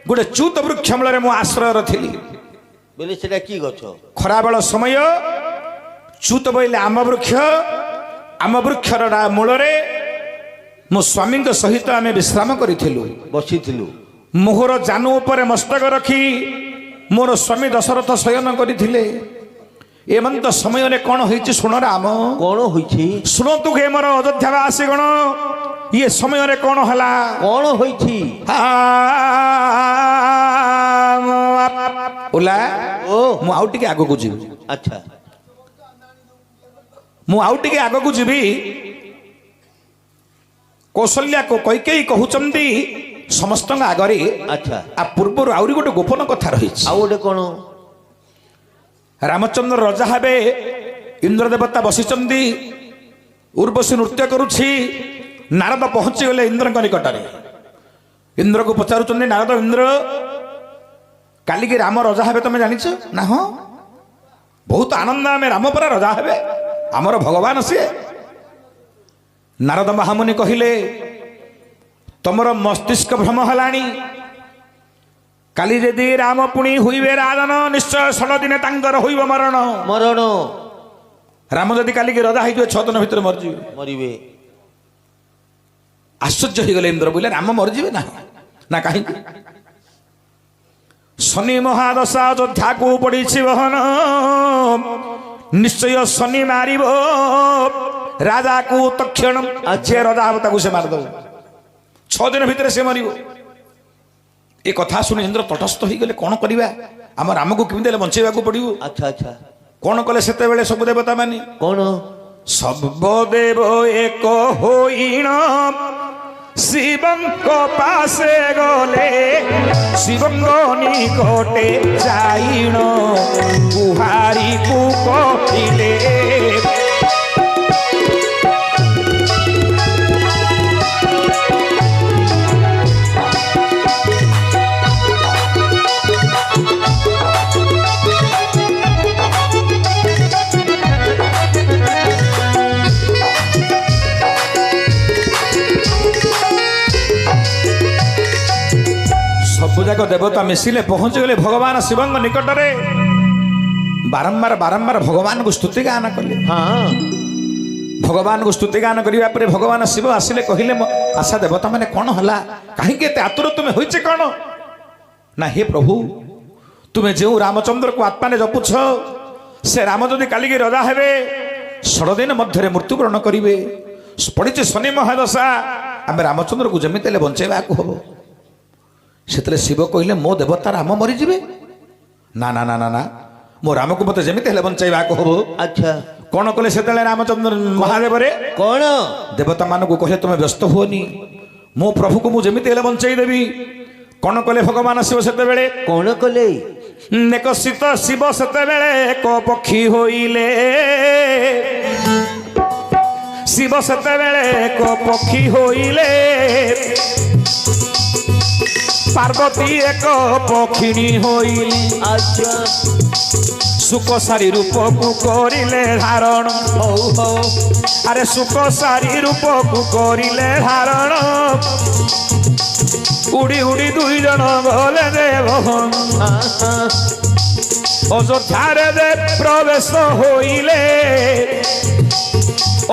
ଗୋଟେ ଚୂତ ବୃକ୍ଷ ମୂଳରେ ମୁଁ ଆଶ୍ରୟର ଥିଲି। ବୋଲେ ସେଟା କି ଗଛ? ଖରାବେଳ ସମୟ, ଚୂତ ବୋଇଲେ ଆମ୍ବ ବୃକ୍ଷ। ଆମ୍ବ ବୃକ୍ଷର ମୂଳରେ ମୋ ସ୍ୱାମୀଙ୍କ ସହିତ ଆମେ ବିଶ୍ରାମ କରିଥିଲୁ, ବସିଥିଲୁ। ମୋହର ଜାନୁ ଉପରେ ମସ୍ତକ ରଖି ମୋର ସ୍ୱାମୀ ଦଶରଥ ଶୟନ କରିଥିଲେ। ଏମନ୍ତ ସମୟରେ କ'ଣ ହେଇଛି ଶୁଣ ରାମ। କ'ଣ ହୋଇଛି? ଶୁଣନ୍ତୁ ହେ ମୋର ଅଯୋଧ୍ୟାବାସୀ ଗଣ, ଇଏ ସମୟରେ କ'ଣ ହେଲା? କ'ଣ ହୋଇଛି? ଓଲା ଓ ମୁଁ ଆଉ ଟିକେ ଆଗକୁ ଯିବି, ଆଚ୍ଛା ମୁଁ ଆଉ ଟିକେ ଆଗକୁ ଯିବି। କୌଶଲ୍ୟା କୈକେୟୀ କହୁଛନ୍ତି ସମସ୍ତଙ୍କ ଆଗରେ, ଆଚ୍ଛା ପୂର୍ବରୁ ଆହୁରି ଗୋଟେ ଗୋପନ କଥା ରହିଛି। ଆଉ ଗୋଟେ କ'ଣ? ରାମଚନ୍ଦ୍ର ରାଜା ହେବେ, ଇନ୍ଦ୍ର ଦେବତା ବସିଛନ୍ତି, ଉର୍ବଶୀ ନୃତ୍ୟ କରୁଛି। ନାରଦ ପହଞ୍ଚିଗଲେ ଇନ୍ଦ୍ରଙ୍କ ନିକଟରେ। ଇନ୍ଦ୍ରକୁ ପଚାରୁଛନ୍ତି, ନାରଦ, ଇନ୍ଦ୍ର କାଲିକି ରାମ ରାଜା ହେବେ ତମେ ଜାଣିଛ ନା? ହଁ, ବହୁତ ଆନନ୍ଦ, ଆମେ ରାମ ପରା ରାଜା ହେବେ, ଆମର ଭଗବାନ ସିଏ। ନାରଦ ମହାମୁନି କହିଲେ, ତମର ମସ୍ତିଷ୍କ ଭ୍ରମ ହେଲାଣି। କାଲି ଯଦି ରାମ ପୁଣି ହୋଇବେ ରାଜନ, ନିଶ୍ଚୟ 16 ଦିନେ ତାଙ୍କର ହୋଇବ ମରଣ। ମରଣ? ରାମ ଯଦି କାଲିକି ରାଜା ହେଇଯିବେ 6 ଦିନ ଭିତରେ ମରିଯିବେ। ମରିବେ? ଆଶ୍ଚର୍ଯ୍ୟ ହେଇଗଲେ ଇନ୍ଦ୍ର, ବୋଇଲେ ରାମ ମରିଯିବେ ନା? ନା କାହିଁକି? ଶନି ମହାଦଶା ଅଯୋଧ୍ୟାକୁ ପଡ଼ିଛି ବହନ, ନିଶ୍ଚୟ ଶନି ମାରିବ ରାଜାକୁ ତକ୍ଷଣ। ଯେ ରାଜା ହେବ ତାକୁ ସେ ମାରିଦେବ, 6 ଦିନ ଭିତରେ ସେ ମରିବ। ଏ କଥା ଶୁଣି ଇନ୍ଦ୍ର ତଟସ୍ଥ ହେଇଗଲେ, କ'ଣ କରିବା? ଆମ ରାମକୁ କେମିତି ହେଲେ ବଞ୍ଚେଇବାକୁ ପଡ଼ିବ। ଆଚ୍ଛା ଆଚ୍ଛା କ'ଣ କଲେ ସେତେବେଳେ ସବୁ ଦେବତା ମାନେ? କ'ଣ? ସର୍ବଦେବ ଏକ ହୋଇଣ ଶିବଙ୍କ ପାଶେ ଗଲେ, ଶିବଙ୍କ ନିକଟେ ଯାଇଣ ଗୁହାରିକୁ କହିଲେ, ସବୁଯାକ ଦେବତା ମିଶିଲେ, ପହଞ୍ଚିଗଲେ ଭଗବାନ ଶିବଙ୍କ ନିକଟରେ। ବାରମ୍ବାର ବାରମ୍ବାର ଭଗବାନଙ୍କୁ ସ୍ତୁତି ଗାନ କଲେ। ହଁ ଭଗବାନଙ୍କୁ ସ୍ତୁତି ଗାନ କରିବା ପରେ ଭଗବାନ ଶିବ ଆସିଲେ, କହିଲେ, ଆଶା ଦେବତା ମାନେ କ'ଣ ହେଲା? କାହିଁକି ଏତେ ଆତୁର ତୁମେ ହୋଇছে କ'ଣ? ନା ହେ ପ୍ରଭୁ, ତୁମେ ଯେଉଁ ରାମଚନ୍ଦ୍ରକୁ ଆତ୍ମାରେ ଜପୁଛ, ସେ ରାମ ଯଦି କାଲିକି ରାଜା ହେବେ, 16 ଦିନ ମଧ୍ୟରେ ମୃତ୍ୟୁବରଣ କରିବେ। ପଡ଼ିଛି ଶନି ମହାଦଶା, ଆମେ ରାମଚନ୍ଦ୍ରକୁ ଯେମିତି ହେଲେ ବଞ୍ଚେଇବାକୁ ହବ। ସେତେବେଳେ ଶିବ କହିଲେ, ମୋ ଦେବତା ରାମ ମରିଯିବେ? ନା ନା ନା ନା ନା, ମୋ ରାମକୁ ମତେ ଯେମିତି ହେଲେ ବଞ୍ଚେଇବାକୁ ହବ। ଆଚ୍ଛା କ'ଣ କଲେ ସେତେବେଳେ ରାମଚନ୍ଦ୍ର ମହାଦେବରେ? କ'ଣ? ଦେବତା ମାନଙ୍କୁ କହିଲେ, ତମେ ବ୍ୟସ୍ତ ହୁଅନି, ମୋ ପ୍ରଭୁକୁ ମୁଁ ଯେମିତି ହେଲେ ବଞ୍ଚେଇ ଦେବି। କ'ଣ କଲେ ଭଗବାନ ଶିବ ସେତେବେଳେ? କ'ଣ କଲେ? ନେକଶିତ ଶିବ ସେତେବେଳେ ଏକ ପକ୍ଷୀ ହୋଇଲେ, ଶିବ ସେତେବେଳେ ଏକ ପକ୍ଷୀ ହୋଇଲେ, ପାର୍ବତୀ ଏକ ପକ୍ଷିଣୀ ହୋଇଲି ଆଚ୍ଛା ସୁକସାରୀ ରୂପକୁ କରିଲେ ଧାରଣ ହଉ ହଉ ଆରେ ସୁକସାରୀ ରୂପକୁ କରିଲେ ଧାରଣ ଉଡ଼ି ଉଡ଼ି ଦୁଇ ଜଣ ଗଲେ ଦେବ ଅଯୋଧ୍ୟାରେ ଦେ ପ୍ରବେଶ ହୋଇଲେ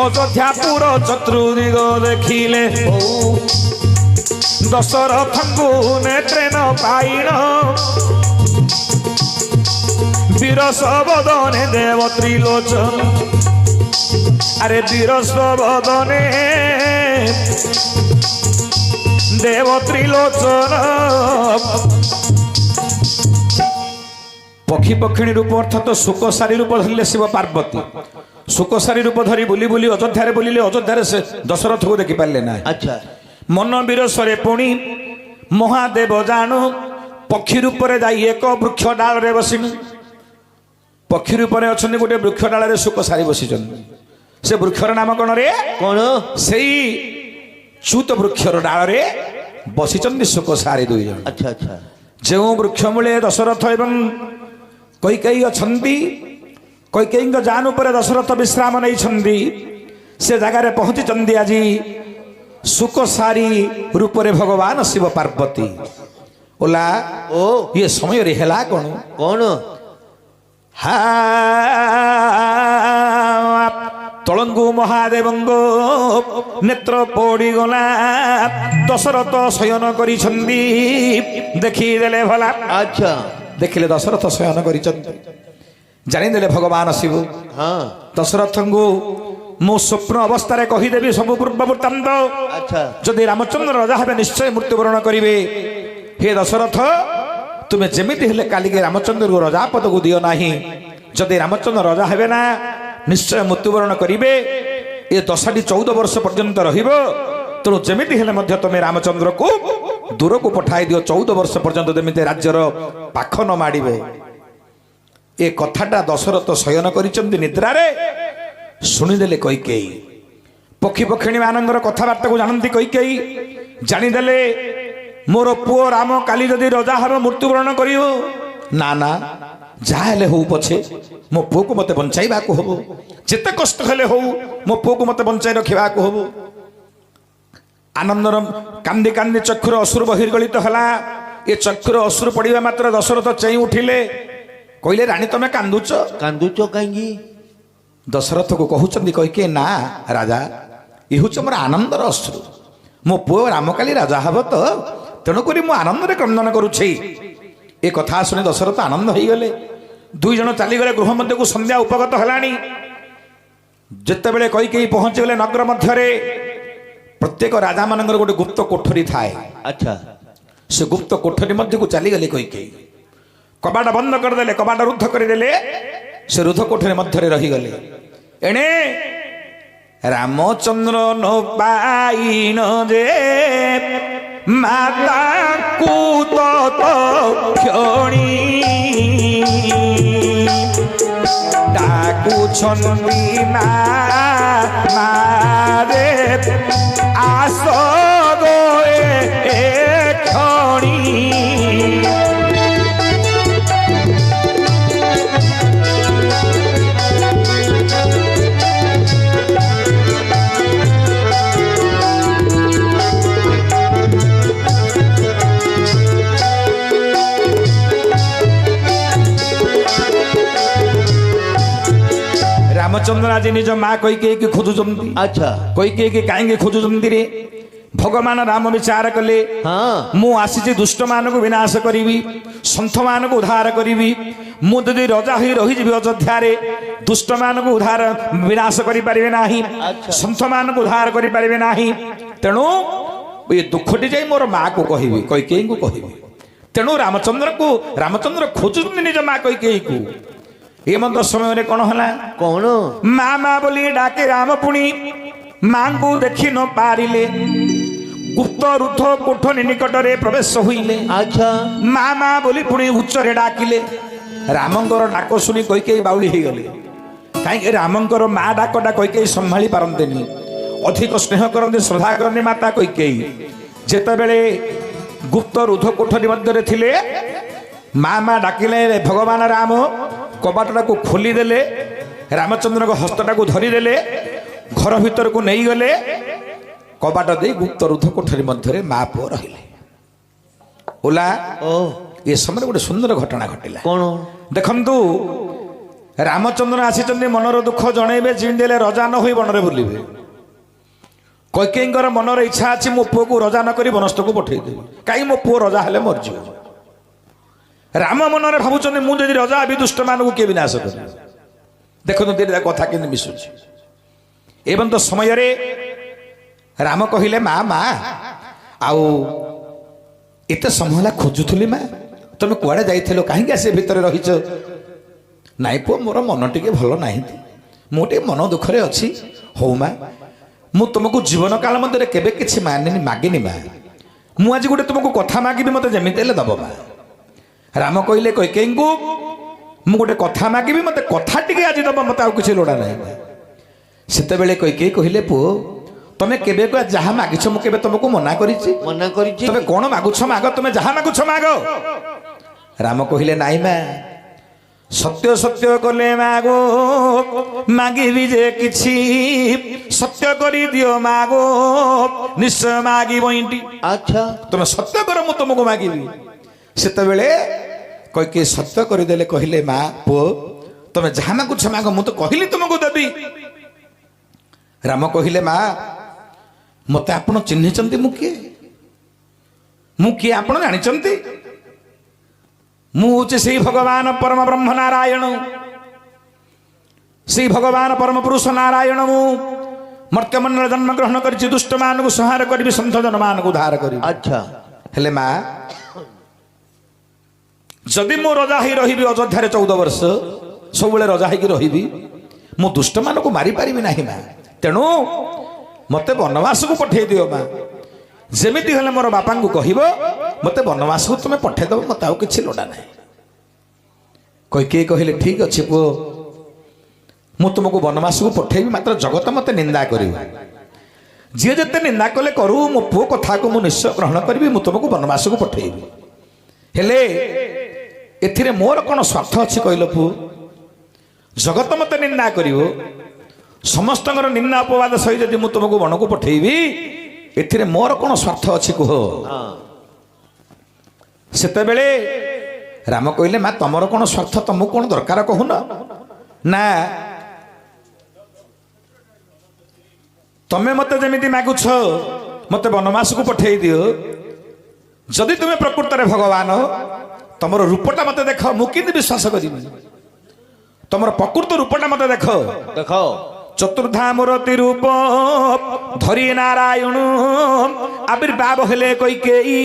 ଅଯୋଧ୍ୟାପୁର ଚତୁର୍ଦିଗ ଦେଖିଲେ ଦଶରଥଙ୍କୁ ନେତ୍ରେ ନ ପାଇଣ ବିରସ ବଦନେ ଦେବ ତ୍ରିଲୋଚନ আরে বিরস বদনে দেব ত্রিলোচন পক্ষী পক্ষিণী রূপ অর্থাৎ শুকসারী রূপ ধরলে শিব পার্বতী শুকসারী রূপ ধরি বুলি বুলি অযোধ্যারে বলিলে অযোধ্যারে সে দশরথকে দেখি পারলে না আচ্ছা মন বিরসরে পুଣି মহাদেব জাণু পক্ষী রূপরে যাই এক বৃক্ষ ডাଳରେ বসিনু পক্ষী রূপরে অଛନ୍ତି গোটে বৃক্ষ ডাଳରେ শুকসারী বসিଛନ୍ତି ସେ ବୃକ୍ଷର ନାମ କ'ଣ ରେ কোন ସେଇ ଚୁତ ବୃକ୍ଷର ଡାଳରେ ବସିଛନ୍ତି ଶୁକସାରୀ ଦୁଇ ଜଣ আচ্ছা আচ্ছা ଯେଉଁ ବୃକ୍ଷ ମୂଳେ ଦଶରଥ ଏବଂ କୈକେୟୀ ଅଛନ୍ତି କୈକେୟୀଙ୍କ ଜାନ ଉପରେ ଦଶରଥ ବିଶ୍ରାମ ନେଇଛନ୍ତି ସେ ଜାଗାରେ ପହଞ୍ଚିଛନ୍ତି ଆଜି ଶୁକସାରୀ ରୂପରେ ଭଗବାନ ଶିବ ପାର୍ବତୀ ଓଲା ও ଇଏ ସମୟରେ ହେଲା କ'ଣ কোন হা তলঙ্গু মহাদেবঙ্গ নেত্র পড়িগলা দশরথ শয়ন করিছন্তি দেখিদেলে ভলা আচ্ছা দেখিলে দশরথ শয়ন করিছন্তি জানিদেলে ভগবান শিব হ্যাঁ দশরথঙ্কু মু স্বপ্ন অবস্থায় কহিদেবি সবু পূর্ব বৃত্তান্ত আচ্ছা যদি রামচন্দ্র রাজা হবে নিশ্চয় মৃত্যুবরণ করিবে হে দশরথ তুমি যেমিতি হেলে কালিকে রামচন্দ্রকে রজাপদକୁ দিও ନାହିଁ যদি রামচন্দ্র রাজা হবে না নিশ্চয় মৃত্যুবরণ করিবে এ দশাটি 14 বর্ষ পর্যন্ত রহিব তেণু যেমিতি হেলে মধ্য তুমি রামচন্দ্রକୁ দূরକୁ পঠাই দিও 14 বর্ষ পর্যন্ত যেমিতি রাজ্যর পাখ ন মাড়িব এ কথাটা দশরথ শয়ন করিছন্তি নিদ্রারে শুনিদেলে কୈକେୟୀ পক্ষী পক্ষিণী ମାନଙ୍କର କଥାବାର୍ତ୍ତାକୁ ଜାଣନ୍ତି କୈକେୟୀ ଜାଣିଦେଲେ মোর পুଅ রাম কালি যদি রজা হব মৃত্যুবরণ করিব না না যা হেলে হউ পছে মো পুଅକୁ মতে বঞ্চাইବାକୁ হব যেতে কষ্ট হেলে হউ মো পুଅକୁ মতে বঞ্চাই রখিବାକୁ হব আনন্দর কান্দি কান্দি চক্ষুর অশ্রু বহির্গলিত হলা এ চক্ষুর অশ্রু পড়িবা মাত্র দশরথ চেই উঠিলে কইলে রানী তুমি কান্দুছ কান্দুচ কাইঙ্গি দশরথକୁ କହୁଛନ୍ତି କୈକେୟୀ ନା ରାଜା ଏ ହେଉଛି ମୋର ଆନନ୍ଦର ଅଶ୍ରୁ ମୋ ପୁଅ ରାମକାଲି ରାଜା ହବ ତ ତେଣୁକରି ମୁଁ ଆନନ୍ଦରେ କ୍ରନ୍ଦନ କରୁଛି ଏ କଥା ଶୁଣି ଦଶରଥ ଆନନ୍ଦ ହେଇଗଲେ ଦୁଇ ଜଣ ଚାଲିଗଲେ ଗୃହ ମଧ୍ୟକୁ ସନ୍ଧ୍ୟା ଉପଗତ ହେଲାଣି ଯେତେବେଳେ କୈକେୟୀ ପହଞ୍ଚିଗଲେ ନଗର ମଧ୍ୟରେ ପ୍ରତ୍ୟେକ ରାଜାମାନଙ୍କର ଗୋଟେ ଗୁପ୍ତ କୋଠରୀ ଥାଏ আচ্ছা ସେ ଗୁପ୍ତ କୋଠରୀ ମଧ୍ୟକୁ ଚାଲିଗଲେ କୈକେୟୀ କବାଟ ବନ୍ଦ କରିଦେଲେ କବାଟ ରୁଦ୍ଧ କରିଦେଲେ ସେ ରୁଦ୍ଧ କୋଠରୀ ମଧ୍ୟରେ ରହିଗଲେ ଏଣେ ରାମଚନ୍ଦ୍ର ନ ପାଇନ ଯେ ମାତାକୁ କ୍ଷଣି ଡାକୁଛନ୍ତି ନା ରେ ଆସ ଗୋ ଏ କ୍ଷଣି ରାମଚନ୍ଦ୍ର ଆଜି ନିଜ ମା କୈକେୟୀକି ଖୋଜୁଛନ୍ତି আচ্ছা କୈକେୟୀକି କାହିଁକି ଖୋଜୁଛନ୍ତି ରେ ଭଗବାନ ରାମ ବିଚାର କଲେ হ্যাঁ ମୁଁ ଆସିଛି ଦୁଷ୍ଟମାନଙ୍କୁ ବିନାଶ କରିବି ସନ୍ଥମାନଙ୍କୁ ଉଦ୍ଧାର କରିବି ମୁଁ ଯଦି ରଜା ହୋଇ ରହିଯିବି ଅଯୋଧ୍ୟାରେ ଦୁଷ୍ଟମାନଙ୍କୁ ଉଦ୍ଧାର ବିନାଶ କରିପାରିବେ ନାହିଁ ସନ୍ଥମାନଙ୍କୁ ଉଦ୍ଧାର କରିପାରିବେ ନାହିଁ ତେଣୁ ଏ ଦୁଃଖଟି ଯାଇ ମୋର ମାଆକୁ କହିବି କୈକେୟୀଙ୍କୁ କହିବି ତେଣୁ ରାମଚନ୍ଦ୍ର ଖୋଜୁଛନ୍ତି ନିଜ ମା କୈକେୟୀକୁ ଏ ମଧ୍ୟ ସମୟରେ କ'ଣ ହେଲା কোন ମା ମା ବୋଲି ଡାକେ ରାମ ପୁଣି ମାଙ୍କୁ ଦେଖି ନ ପାରିଲେ ଗୁପ୍ତ ରୁଦ୍ଧ କୋଠରୀ ନିକଟରେ ପ୍ରବେଶ ହୋଇଲେ আচ্ছা ମା ମା ବୋଲି ପୁଣି ଉଚ୍ଚରେ ଡାକିଲେ ରାମଙ୍କର ଡାକ ଶୁଣି କୈକେୟୀ ବାଉଳି ହେଇଗଲେ କାହିଁକି ରାମଙ୍କର ମା ଡାକଟା କୈକେୟୀ ସମ୍ଭାଳି ପାରନ୍ତିନି ଅଧିକ ସ୍ନେହ କରନ୍ତି ଶ୍ରଦ୍ଧା କରନ୍ତି ମାତା କୈକେୟୀ ଯେତେବେଳେ ଗୁପ୍ତ ରୁଦ୍ଧ କୋଠରୀ ମଧ୍ୟରେ ଥିଲେ। ମା ମା ଡାକିଲେ ଭଗବାନ ରାମ, କବାଟଟାକୁ ଖୋଲିଦେଲେ, ରାମଚନ୍ଦ୍ରଙ୍କ ହସ୍ତଟାକୁ ଧରିଦେଲେ, ଘର ଭିତରକୁ ନେଇଗଲେ। କବାଟ ଦେଇ ଗୁପ୍ତ ରୁଦ୍ଧ କୋଠରୀ ମଧ୍ୟରେ ମା ପୁଅ ରହିଲେ। ଓଲା ଓ ଏ ସମୟରେ ଗୋଟେ ସୁନ୍ଦର ଘଟଣା ଘଟିଲା। କଣ? ଦେଖନ୍ତୁ, ରାମଚନ୍ଦ୍ର ଆସିଛନ୍ତି ମନର ଦୁଃଖ ଜଣେଇବେ, ଯେମିତି ହେଲେ ରଜା ନ ହୋଇ ବନରେ ବୁଲିବେ। କୈକେୟୀଙ୍କର ମନର ଇଚ୍ଛା ଅଛି ମୋ ପୁଅକୁ ରଜା ନ କରି ବନସ୍ଥକୁ ପଠେଇଦେବି, କାହିଁ ମୋ ପୁଅ ରଜା ହେଲେ ମରିଯିବ। ରାମ ମନରେ ଭାବୁଛନ୍ତି ମୁଁ ଯଦି ରଜା ହେବି ଦୁଷ୍ଟମାନଙ୍କୁ କିଏ ବିନାଶ କରିବ। ଦେଖନ୍ତୁ ଦିଟା କଥା କେମିତି ମିଶୁଛି। ଏବଂ ତ ସମୟରେ ରାମ କହିଲେ ମା ମା ଆଉ ଏତେ ସମୟ ହେଲା ଖୋଜୁଥିଲି ମା, ତମେ କୁଆଡ଼େ ଯାଇଥିଲ, କାହିଁକି ଆସି ଭିତରେ ରହିଛ? ନାଇଁ ପୁଅ ମୋର ମନ ଟିକେ ଭଲ ନାହିଁ, ମୁଁ ଟିକେ ମନ ଦୁଃଖରେ ଅଛି। ହଉ ମା, ମୁଁ ତୁମକୁ ଜୀବନ କାଳ ମଧ୍ୟରେ କେବେ କିଛି ମାଗିନି ମା, ମୁଁ ଆଜି ଗୋଟେ ତୁମକୁ କଥା ମାଗିବି, ମୋତେ ଯେମିତି ହେଲେ ଦବ ମା। ରାମ କହିଲେ କୈକେୟୀଙ୍କୁ ମୁଁ ଗୋଟେ କଥା ମାଗିବି, ମୋତେ କଥା ଟିକେ ଆଜି ଦବ, ମୋତେ ଆଉ କିଛି ଲୋଡ଼ା ନାହିଁ। ସେତେବେଳେ କୈକେୟୀ କହିଲେ ପୁଅ ତମେ କେବେ ଯାହା ମାଗିଛ ମୁଁ କେବେ ତମକୁ ମନା କରିଛି? ମନା କରିଛି? ତମେ କଣ ମାଗୁଛ ମାଗ, ତମେ ଯାହା ମାଗୁଛ ମାଗ। ରାମ କହିଲେ ନାଇଁ ମା, ସତ୍ୟ ସତ୍ୟ କଲେ ମାଗୋ, ମାଗିବି ଯେ କିଛି, ସତ୍ୟ କରି ଦିଅ ମାଗୋ, ନିଶ୍ଚୟ ମାଗିବ ଏଇଟି। ଆଚ୍ଛା ତମେ ସତ୍ୟ କର, ମୁଁ ତମକୁ ମାଗିବି। ସେତେବେଳେ କୈକେୟୀ ସତ୍ୟ କରିଦେଲେ, କହିଲେ ମା ପୁଅ ତମେ ଯାହା ମାଗୁଛ ମାଗ, ମୁଁ ତ କହିଲି ତୁମକୁ ଦେବି। ରାମ କହିଲେ ମା ମତେ ଆପଣ ଚିହ୍ନିଛନ୍ତି, ମୁଁ କିଏ ଆପଣ ଜାଣିଛନ୍ତି? ମୁଁ ହଉଛି ସେଇ ଭଗବାନ ପରମ ବ୍ରହ୍ମ ନାରାୟଣ, ସେଇ ଭଗବାନ ପରମ ପୁରୁଷ ନାରାୟଣ। ମୁଁ ମର୍ତ୍ତ୍ୟମଣ୍ଡଳ ଜନ୍ମ ଗ୍ରହଣ କରିଛି, ଦୁଷ୍ଟମାନଙ୍କୁ ସଂହାର କରିବି, ସନ୍ଥ ଜନମାନଙ୍କୁ ଉଦ୍ଧାର କରିବି। ଆଚ୍ଛା ହେଲେ ମା ଯଦି ମୁଁ ରଜା ହେଇ ରହିବି ଅଯୋଧ୍ୟାରେ 14 ବର୍ଷ, ସବୁବେଳେ ରଜା ହେଇକି ରହିବି, ମୁଁ ଦୁଷ୍ଟମାନଙ୍କୁ ମାରିପାରିବି ନାହିଁ ମା। ତେଣୁ ମତେ ବନବାସକୁ ପଠେଇ ଦିଅ ମା, ଯେମିତି ହେଲେ ମୋର ବାପାଙ୍କୁ କହିବ ମତେ ବନବାସକୁ ତୁମେ ପଠେଇଦବ, ମତେ ଆଉ କିଛି ଲୋଡ଼ା ନାହିଁ। କୈକେୟୀ କହିଲେ ଠିକ ଅଛି ପୁଅ, ମୁଁ ତୁମକୁ ବନବାସକୁ ପଠେଇବି, ମାତ୍ର ଜଗତ ମତେ ନିନ୍ଦା କରିବ। ଯିଏ ଯେତେ ନିନ୍ଦା କଲେ କରୁ, ମୋ ପୁଅ କଥାକୁ ମୁଁ ନିଶ୍ଚୟ ଗ୍ରହଣ କରିବି, ମୁଁ ତୁମକୁ ବନବାସକୁ ପଠେଇବି। ହେଲେ ଏଥିରେ ମୋର କ'ଣ ସ୍ୱାର୍ଥ ଅଛି କହିଲ ପୁଅ? ଜଗତ ମତେ ନିନ୍ଦା କରିବ, ସମସ୍ତଙ୍କର ନିନ୍ଦା ଅପବାଦ ସହି ଯଦି ମୁଁ ତୁମକୁ ବନକୁ ପଠେଇବି, ଏଥିରେ ମୋର କ'ଣ ସ୍ୱାର୍ଥ ଅଛି କୁହ? ସେତେବେଳେ ରାମ କହିଲେ ମା ତମର କ'ଣ ସ୍ୱାର୍ଥ, ତମକୁ କ'ଣ ଦରକାର କହୁନ? ନା ତମେ ମତେ ଯେମିତି ମାଗୁଛ ମତେ ବନବାସକୁ ପଠେଇ ଦିଅ, ଯଦି ତୁମେ ପ୍ରକୃତରେ ଭଗବାନ ତମର ରୂପଟା ମତେ ଦେଖ, ମୁଁ କେମିତି ବିଶ୍ୱାସ କରିବି? ତମର ପ୍ରକୃତ ରୂପଟା ମତେ ଦେଖ। ଦେଖ ଚତୁର୍ଦ୍ଧାମୂରତି ରୂପ ଧରି ନାରାୟଣ ଆବିର୍ଭାବ ହେଲେ କୈକେୟୀ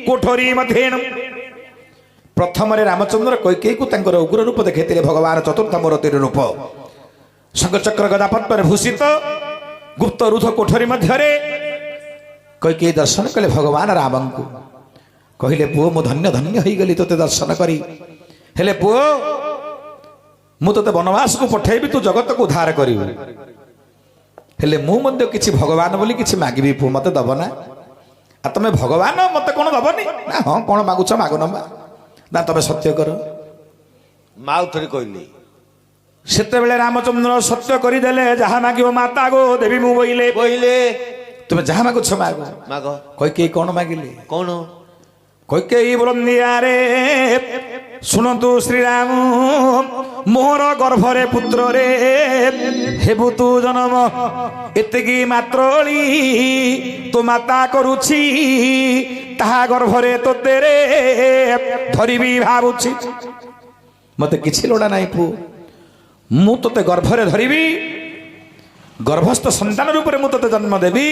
କୋଠରୀ ମଧ୍ୟରେ। ପ୍ରଥମରେ ରାମଚନ୍ଦ୍ର କୈକେୟୀକୁ ତାଙ୍କର ଉଗ୍ର ରୂପ ଦେଖାଇଥିଲେ, ଭଗବାନ ଚତୁର୍ଦ୍ଧାମୂରତିର ରୂପ, ଶଙ୍ଖଚକ୍ର ଗଦା ପଦ୍ମରେ ଭୂଷିତ, ଗୁପ୍ତ ରୁଦ୍ଧ କୋଠରୀ ମଧ୍ୟରେ କୈକେୟୀ ଦର୍ଶନ କଲେ ଭଗବାନ ରାମଙ୍କୁ। କହିଲେ ପୁଅ ମୁଁ ଧନ୍ୟ ଧନ୍ୟ ହେଇଗଲି ତୋତେ ଦର୍ଶନ କରି। ହେଲେ ପୁଅ ମୁଁ ତୋତେ ବନବାସକୁ ପଠେଇବି, ତୁ ଜଗତକୁ ଉଦ୍ଧାର କରିବୁ। ହେଲେ ମୁଁ ମଧ୍ୟ କିଛି ଭଗବାନ ବୋଲି କିଛି ମାଗିବି ପୁଅ, ମତେ ଦବ ନା? ଆଉ ତମେ ଭଗବାନ ମତେ କ'ଣ ଦବନି? ନା ହଁ କ'ଣ ମାଗୁଛ ମାଗ ନା ତମେ ସତ୍ୟ କର। ମା ଥରେ କହିଲି। ସେତେବେଳେ ରାମଚନ୍ଦ୍ର ସତ୍ୟ କରିଦେଲେ, ଯାହା ମାଗିବ ମାତା ଗୋ ଦେବୀ ମୁଁ ବୋଇଲେ। ତୁମେ ଯାହା ମାଗୁଛ ମାଗ। ମାଗ। କୈକେୟୀ କ'ଣ ମାଗିଲେ? କ'ଣ? କୈକେୟୀ ବୋଲନ୍ତି ଆରେ ଶୁଣନ୍ତୁ ଶ୍ରୀରାମ, ମୋର ଗର୍ଭରେ ପୁତ୍ରରେ ହେବୁ ତୁ ଜନମ, ଏତିକି ମାତ୍ରଳି ତୋ ମାତା କରୁଛି, ତାହା ଗର୍ଭରେ ତୋତେ ରେ ଧରିବି ଭାବୁଛି। ମତେ କିଛି ଲୋଡ଼ା ନାହିଁ ପୁଅ, ମୁଁ ତୋତେ ଗର୍ଭରେ ଧରିବି, ଗର୍ଭସ୍ଥ ସନ୍ତାନ ରୂପରେ ମୁଁ ତୋତେ ଜନ୍ମ ଦେବି,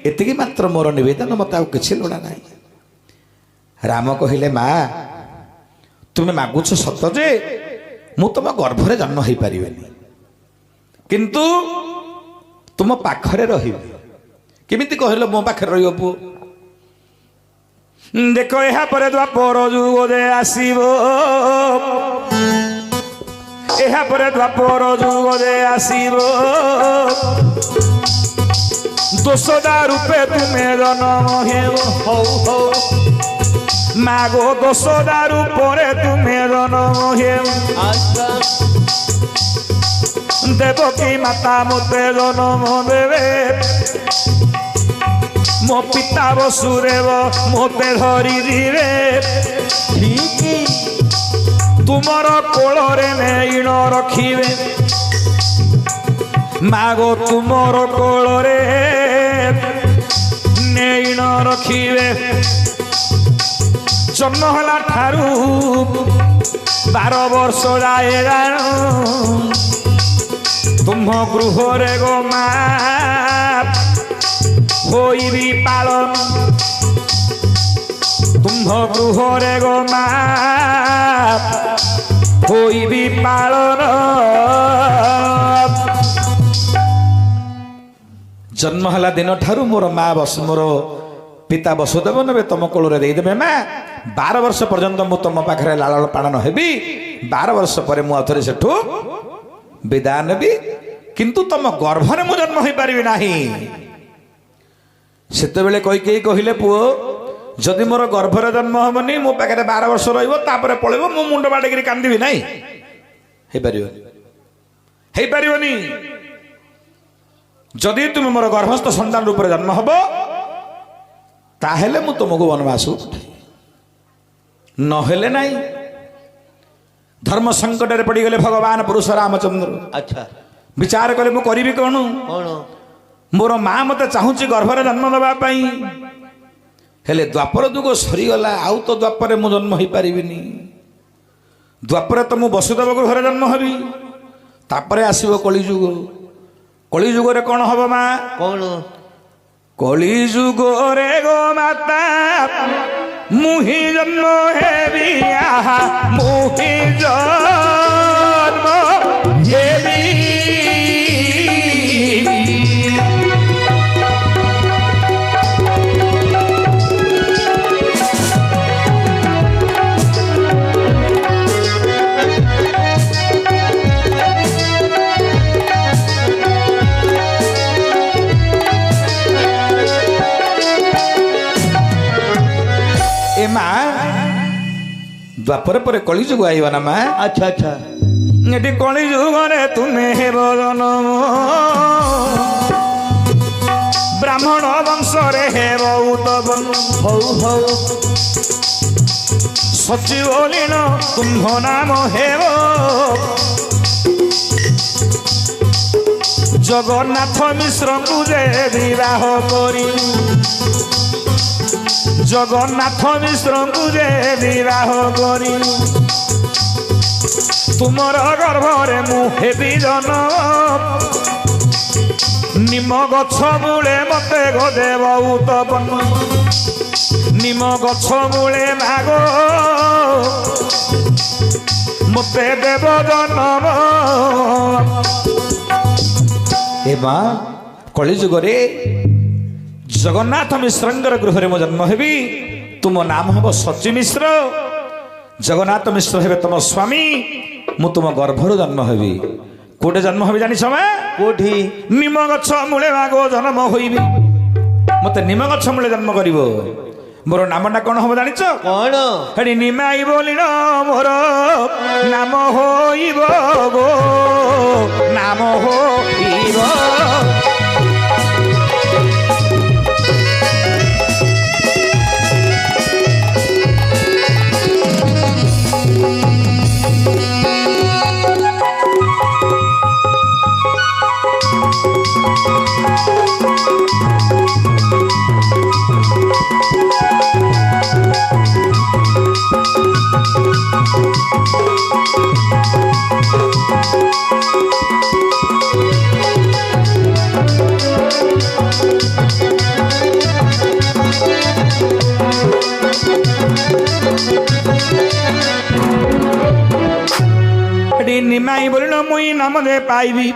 ଏତିକି ମାତ୍ର ମୋର ନିବେଦନ, ମତେ ଆଉ କିଛି ଲୋଡ଼ା ନାହିଁ। ରାମ କହିଲେ ମା ତୁମେ ମାଗୁଛ ସତ ଯେ ମୁଁ ତୁମ ଗର୍ଭରେ ଜନ୍ମ ହେଇପାରିବେନି, କିନ୍ତୁ ତୁମ ପାଖରେ ରହିବି। କେମିତି କହିଲ ମୋ ପାଖରେ ରହିବ ପୁଅ? ଦେଖ ଏହା ପରେ ଦ୍ୱାପର ଯୁଗ ଯେ ଆସିବ, ଏହା ପରେ ଦ୍ୱାପର ଯୁଗ ଯେ ଆସିବ, ଦୋଷଦା ରୂପେ ତୁମେ ଜନମ ହେବ ହଉ ହଉ ମାଗୋ ଦୋଷଦା ରୂପରେ ତୁମେ ଜନମ ହେବ ଆଚ୍ଛା ଦେବକୀ ମାତା ମୋତେ ଜନମ ଦେବେ ମୋ ପିତା ବସୁଦେବ ମୋତେ ଧରିଯିବେ ଠିକ ତୁମର କୋଳରେ ନେଇଣ ରଖିବେ ମାଗୋ ତୁମର କୋଳରେ ନେଇଣ ରଖିବେ ଜନ୍ମ ହେଲା ଠାରୁ 12 ବର୍ଷ ଯାଏ ଜାଣ ତୁମ ଗୃହରେ ଗୋ ମା ହୋଇବି ପାଳନ ତୁମ ଗୃହରେ ଗୋ ମା ହୋଇବି ପାଳନ ଜନ୍ମ ହେଲା ଦିନ ଠାରୁ ମୋର ମା ମୋର ପିତା ବସୁଦେବ ନେବେ ତମ କୋଳରେ ଦେଇଦେବେ ମା 12 ବର୍ଷ ପର୍ଯ୍ୟନ୍ତ ମୁଁ ତମ ପାଖରେ ଲାଳନ ପାଳନ ହେବି 12 ବର୍ଷ ପରେ ମୁଁ ଆଉଥରେ ସେଠୁ ବିଦାୟ ନେବି କିନ୍ତୁ ତମ ଗର୍ଭରେ ମୁଁ ଜନ୍ମ ହୋଇପାରିବି ନାହିଁ ସେତେବେଳେ କୈକେୟୀ କହିଲେ ପୁଅ ଯଦି ମୋର ଗର୍ଭରେ ଜନ୍ମ ହବନି ମୋ ପାଖରେ 12 ବର୍ଷ ରହିବ ତାପରେ ପଳେଇବ ମୁଁ ମୁଣ୍ଡ ବାଡେଇକିରି କାନ୍ଦିବି ନାହିଁ ହେଇପାରିବନି ଯଦି ତୁମେ ମୋର ଗର୍ଭସ୍ଥ ସନ୍ତାନ ରୂପରେ ଜନ୍ମ ହବ ତାହେଲେ ମୁଁ ତୁମକୁ ବନବାସ ନହେଲେ ନାହିଁ ଧର୍ମ ସଂକଟରେ ପଡ଼ିଗଲେ ଭଗବାନ ପୁରୁଷ ରାମଚନ୍ଦ୍ର ଆଚ୍ଛା ବିଚାର କଲେ ମୁଁ କରିବି କଣ କଣ ମୋର ମା ମତେ ଚାହୁଁଛି ଗର୍ଭରେ ଜନ୍ମ ଦେବା ପାଇଁ ହେଲେ ଦ୍ୱାପର ଯୁଗ ସରିଗଲା ଆଉ ତ ଦ୍ୱାପରରେ ମୁଁ ଜନ୍ମ ହେଇପାରିବିନି ଦ୍ୱାପରରେ ତ ମୁଁ ବସୁଦେବ ଗୃହରେ ଜନ୍ମ ହେବି ତାପରେ ଆସିବ କଳିଯୁଗ କଳିଯୁଗରେ କଣ ହବ ମା କଣ କଳିଯୁଗରେ ଗୋ ମାତା ମୁଁ ହିଁ ଜନ୍ମ ହେବି ଆହା ମୁଁ ହିଁ ଜନ୍ମ ହେବି মা দ্বাপরে পরে কলিযুগ আইব না মা আচ্ছা আচ্ছা এটি কলিযুগরে তুমি হেব জনম ব্রাহ্মণ বংশরে হেব উতব হৌ হৌ সচিব লীন কুম্ভ নাম হেব জগন্নাথ মিশ্রଙ୍କୁ যে বিবাহ করি জগন্নাথ মিশ্রଙ୍କୁ যে বিবাহ করি তুমর গর্ভরে মু হেবি জনম নিম গছ মূলে মতে গদেব উতপন নিম গছ মূলে মাগ মতে দেব জনম এবা কলিযুগরে জগন্নাথ মিশ্রঙ্গর গৃহরে মো জন্ম হেবি তুম নাম হব সচি মিশ্র জগন্নাথ মিশ্র হেবে তম স্বামী মু তুম গর্ভর জন্ম হেবি কোটে জন্ম হবি জানিছ মা কোঠি নিম গছ মূলে মাগো জন্ম হইবি মতে নিম গছ মূলে জন্ম করিব মোর নামটা কোন হব জানিছ কোন হেডি নিমাই বলিল মোর নাম হইব গো নাম হইব নিমাই বলিল মুই নামে পাইবি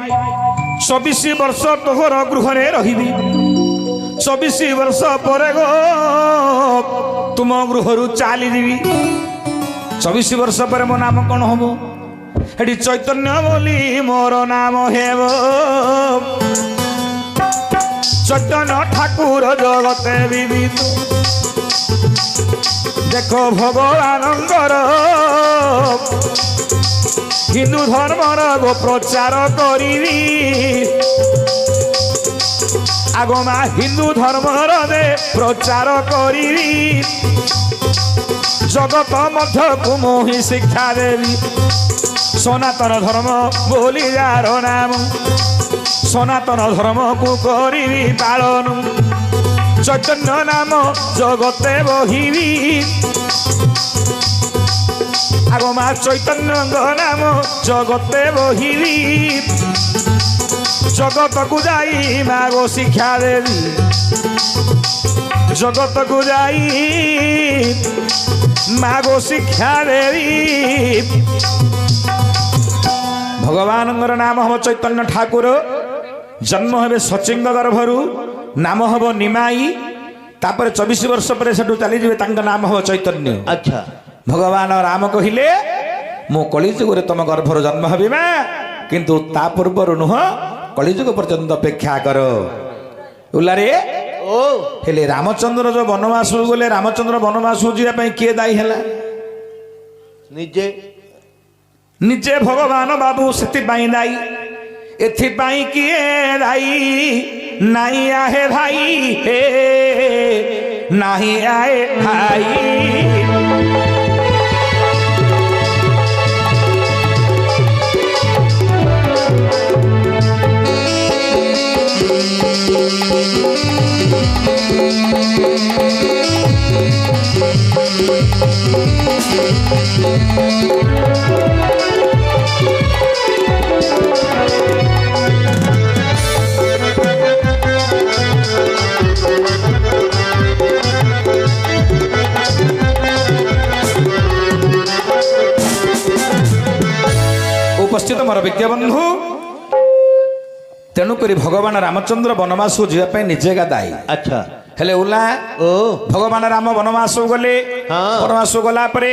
24 বর্ষ তোহর গৃহরে রহিবি 24 বর্ষ পরে গো তুম গৃহরু চালি দিবি 24 বর্ষ পরে মো নাম কোন হব এটি চৈতন্য বলি মোর নাম হেব চৈতন্য ঠাকুর জগতে বিবিধ দেখো ভগবানঙ্কর হিন্দু ধর্মর গো প্রচার করিবি আগমা হিন্দু ধর্মর দে প্রচার করিবি জগত মধ্যকু মোহি শিক্ষা দেবী সনাতন ধর্ম বলি যার নাম সনাতন ধর্মকু করিবি পালন চৈতন্য নাম জগতে বহিবি আগমা চৈতন্য নাম জগতে বহিবি জগতকু যাই মাগো শিক্ষা দেবী জগতকু যাই মাগো শিক্ষা দেবী ভগবানଙ୍କର নাম হব চৈতন্য ঠাকুর জন্ম হবে সচিঙ্গ গর্ভরু নাম হব নিমাই তাপরে 24 বর্ষ পরে সেটু চালিଯିବେ ତାଙ୍କ নাম হব চৈতন্য আচ্ছা ভগবান রাম কহিলে মু কলিযুগরে তম গর্ভর জন্ম হবি মা কিন্তু তা পূର୍ବରୁ নୁହ কলিযুগ পর্যন্ত অপেক্ষা কর উল্লারে ও ହେଲେ ରାମଚନ୍ଦ୍ର ଯୋଉ ବନବାସକୁ ଗଲେ ରାମଚନ୍ଦ୍ର ବନବାସକୁ ଯିବା ପାଇଁ କିଏ ଦାୟୀ ହେଲା নিজে ନିଜେ ଭଗବାନ ବାବୁ ସେଥିପାଇଁ ଦାୟୀ ଏଥିପାଇଁ କିଏ ଦାୟୀ ନାଇଁ ଆହେ ଭାଇ ହେ ନାହିଁ ଆଏ ଭାଇ উপস্থিত ମୋର ବିଜ୍ଞ ବନ୍ଧୁ ତେଣୁକରି ଭଗବାନ ରାମଚନ୍ଦ୍ର ବନବାସକୁ ଯିବା ପାଇଁ ନିଜେ ଏକା ଦାୟୀ আচ্ছা ହେଲେ ଓଲା ও ଭଗବାନ ରାମ ବନବାସକୁ ଗଲେ ହଁ। ବନବାସକୁ ଗଲା ପରେ